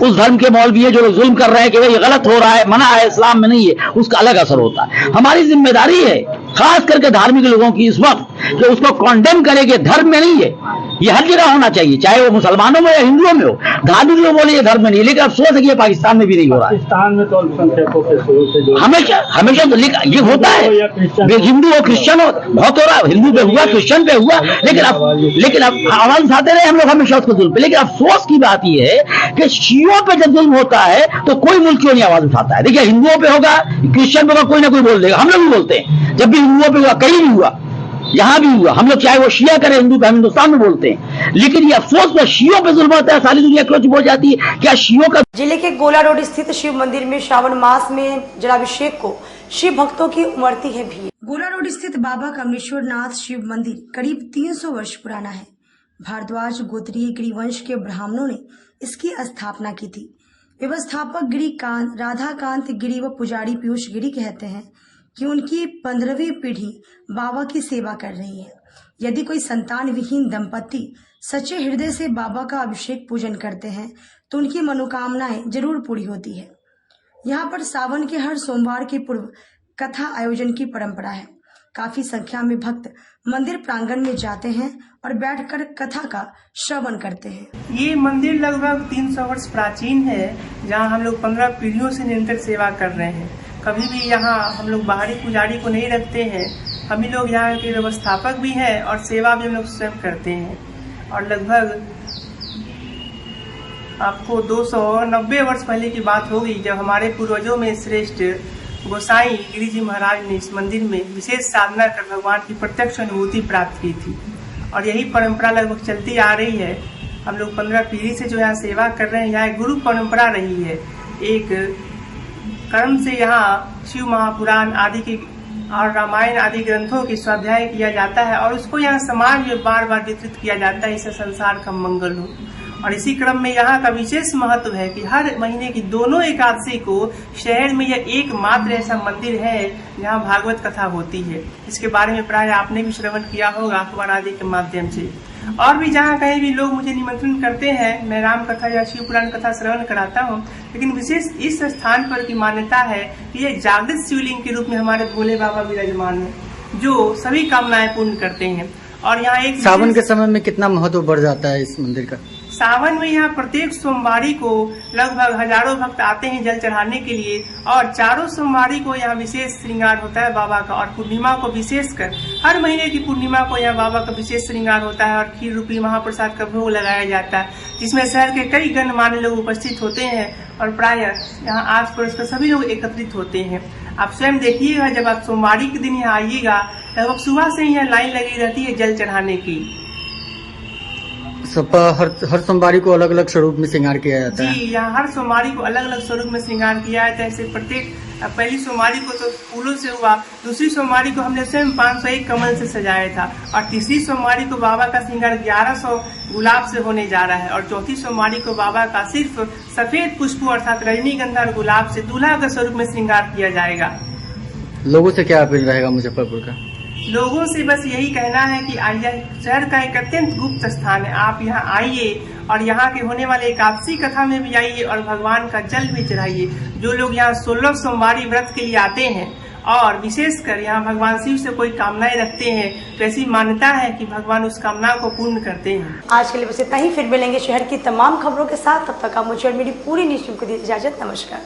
उस धर्म के मौलवी है जो लोग जुल्म कर रहे हैं कि भाई ये गलत हो रहा है, मना है, इस्लाम में नहीं है, उसका अलग असर होता है। हमारी जिम्मेदारी है खास करके धार्मिक लोगों की इस वक्त कि उसको कॉन्डेम करेंगे, धर्म में नहीं है। ये हर जगह होना चाहिए, चाहे वो मुसलमानों में या हिंदुओं में हो। धार्मिक लोग बोले ये धर्म में नहीं, लेकिन अफसोस है कि ये पाकिस्तान में भी नहीं हो रहा है। पाकिस्तान में तो अल्पसंख्यकों के शुरू से जो हमेशा तो ये होता है, हिंदू हो क्रिश्चियन हो, बहुत हो रहा है। हिंदू पे हुआ, क्रिश्चियन पे हुआ, लेकिन अब आवाज उठाते रहे हम लोग हमेशा उसको जुल्म पे। लेकिन अफसोस की बात यह है कि शियों पे जब जुल्म होता है तो कोई मुल्क क्यों नहीं आवाज उठाता है? देखिए हिंदुओं पे होगा, क्रिश्चियन पे होगा, कोई ना कोई बोल देगा। हम लोग भी बोलते हैं, जब भी हिंदुओं पे हुआ, कहीं भी हुआ, यहां भी हुआ, हम लोग चाहे वो शिया करे हिंदू पे, हम हिंदुस्तान में बोलते हैं। लेकिन ये अफसोस में शियों पे जुल्म होता है, सारी दुनिया क्यों चुप हो जाती है? क्या शियों का? जिले के गोला रोड स्थित शिव मंदिर में श्रावण मास में जलाभिषेक को शिव भक्तों की उमड़ती है भीड़। गोला रोड स्थित बाबा कमलेश्वर नाथ शिव मंदिर करीब 300 वर्ष पुराना है। भारद्वाज गोत्रीय गिरिवंश के ब्राह्मणों ने इसकी स्थापना की थी। व्यवस्थापक गिरिकांत राधाकांत गिरी व पुजारी पीयूष गिरी कहते हैं कि उनकी 15वीं पीढ़ी बाबा की सेवा कर रही है। यदि कोई संतान विहीन दंपति सच्चे हृदय से बाबा का अभिषेक पूजन करते हैं तो उनकी मनोकामनाएं जरूर पूरी होती है। यहाँ पर सावन के हर सोमवार के पूर्व कथा आयोजन की परंपरा है। काफी संख्या में भक्त मंदिर प्रांगण में जाते हैं और बैठकर कथा का श्रवण करते हैं। ये मंदिर लगभग 300 वर्ष प्राचीन है, जहाँ हम लोग 15 पीढ़ियों से निरंतर सेवा कर रहे हैं। कभी भी यहाँ हम लोग बाहरी पुजारी को नहीं रखते हैं। हम ही लोग यहाँ के व्यवस्थापक भी हैं और सेवा भी हम लोग स्वयं करते हैं। और लगभग आपको 290 वर्ष पहले की बात होगी जब हमारे पूर्वजों में श्रेष्ठ गोसाई गिरी जी महाराज ने इस मंदिर में विशेष साधना कर भगवान की प्रत्यक्ष अनुभूति प्राप्त की थी। और यही परंपरा लगभग चलती आ रही है। हम लोग 15 पीढ़ी से जो यहाँ सेवा कर रहे हैं। यहाँ एक गुरु परंपरा रही है। एक कर्म से यहाँ शिव महापुराण आदि की और रामायण आदि ग्रंथों की स्वाध्याय किया जाता है और उसको यहाँ समाज में बार बार वितरित किया जाता है, इससे संसार का मंगल हो। और इसी क्रम में यहाँ का विशेष महत्व है कि हर महीने की दोनों एकादशी को शहर में यह एकमात्र ऐसा मंदिर है जहाँ भागवत कथा होती है। इसके बारे में प्राय आपने भी श्रवण किया होगा अखबार आदि के माध्यम से। और भी जहाँ कहीं भी लोग मुझे निमंत्रण करते हैं, मैं राम कथा या शिव पुराण कथा श्रवण कराता हूँ। लेकिन विशेष इस स्थान पर की मान्यता है कि यह जागृत शिवलिंग के रूप में हमारे भोले बाबा विराजमान है, जो सभी कामनाएं पूर्ण करते हैं। और यहाँ एक सावन के समय में कितना महत्व बढ़ जाता है इस मंदिर का? सावन में यहाँ प्रत्येक सोमवारी को लगभग हजारों भक्त आते हैं जल चढ़ाने के लिए। और चारों सोमवारी को यहाँ विशेष श्रृंगार होता है बाबा का। और पूर्णिमा को विशेषकर हर महीने की पूर्णिमा को यहाँ बाबा का विशेष श्रृंगार होता है और खीर रूपी महाप्रसाद का भोग लगाया जाता है, जिसमें शहर के कई गणमान्य लोग उपस्थित होते हैं। और प्राय यहाँ आस पड़ोस के सभी लोग एकत्रित होते हैं। आप स्वयं देखिएगा, जब आप सोमवारी के दिन यहाँ आइएगा लगभग सुबह से ही यहाँ लाइन लगी रहती है जल चढ़ाने की। सब हर सोमवारी को अलग अलग स्वरूप में श्रृंगार किया जाता है। जी, यहाँ हर सोमवारी को अलग अलग स्वरूप में श्रृंगार किया जाता है। जैसे प्रत्येक पहली सोमवारी को तो फूलों से हुआ, दूसरी सोमवारी को हमने स्वयं 501 कमल से सजाया था, और तीसरी सोमवारी को बाबा का श्रृंगार 1100 गुलाब से होने जा रहा है, और चौथी सोमवारी को बाबा का सिर्फ सफेद पुष्पों अर्थात रजनीगंधा और गुलाब से दूल्हा के स्वरूप में श्रृंगार किया जाएगा। लोगों से क्या अपील रहेगा मुजफ्फरपुर का? लोगों से बस यही कहना है कि शहर का एक अत्यंत गुप्त स्थान है, आप यहाँ आइए और यहाँ के होने वाले एकादशी कथा में भी आइए और भगवान का जल भी चढ़ाइए। जो लोग यहाँ 16 सोमवारी व्रत के लिए आते हैं और विशेषकर यहाँ भगवान शिव से कोई कामनाएं रखते हैं तो ऐसी मान्यता है कि भगवान उस कामना को पूर्ण करते हैं। आज के लिए बस इतना ही, फिर मिलेंगे शहर की तमाम खबरों के साथ। तब तक आप मुझे और मेरी पूरी न्यूज़ टीम को दी इजाजत। नमस्कार।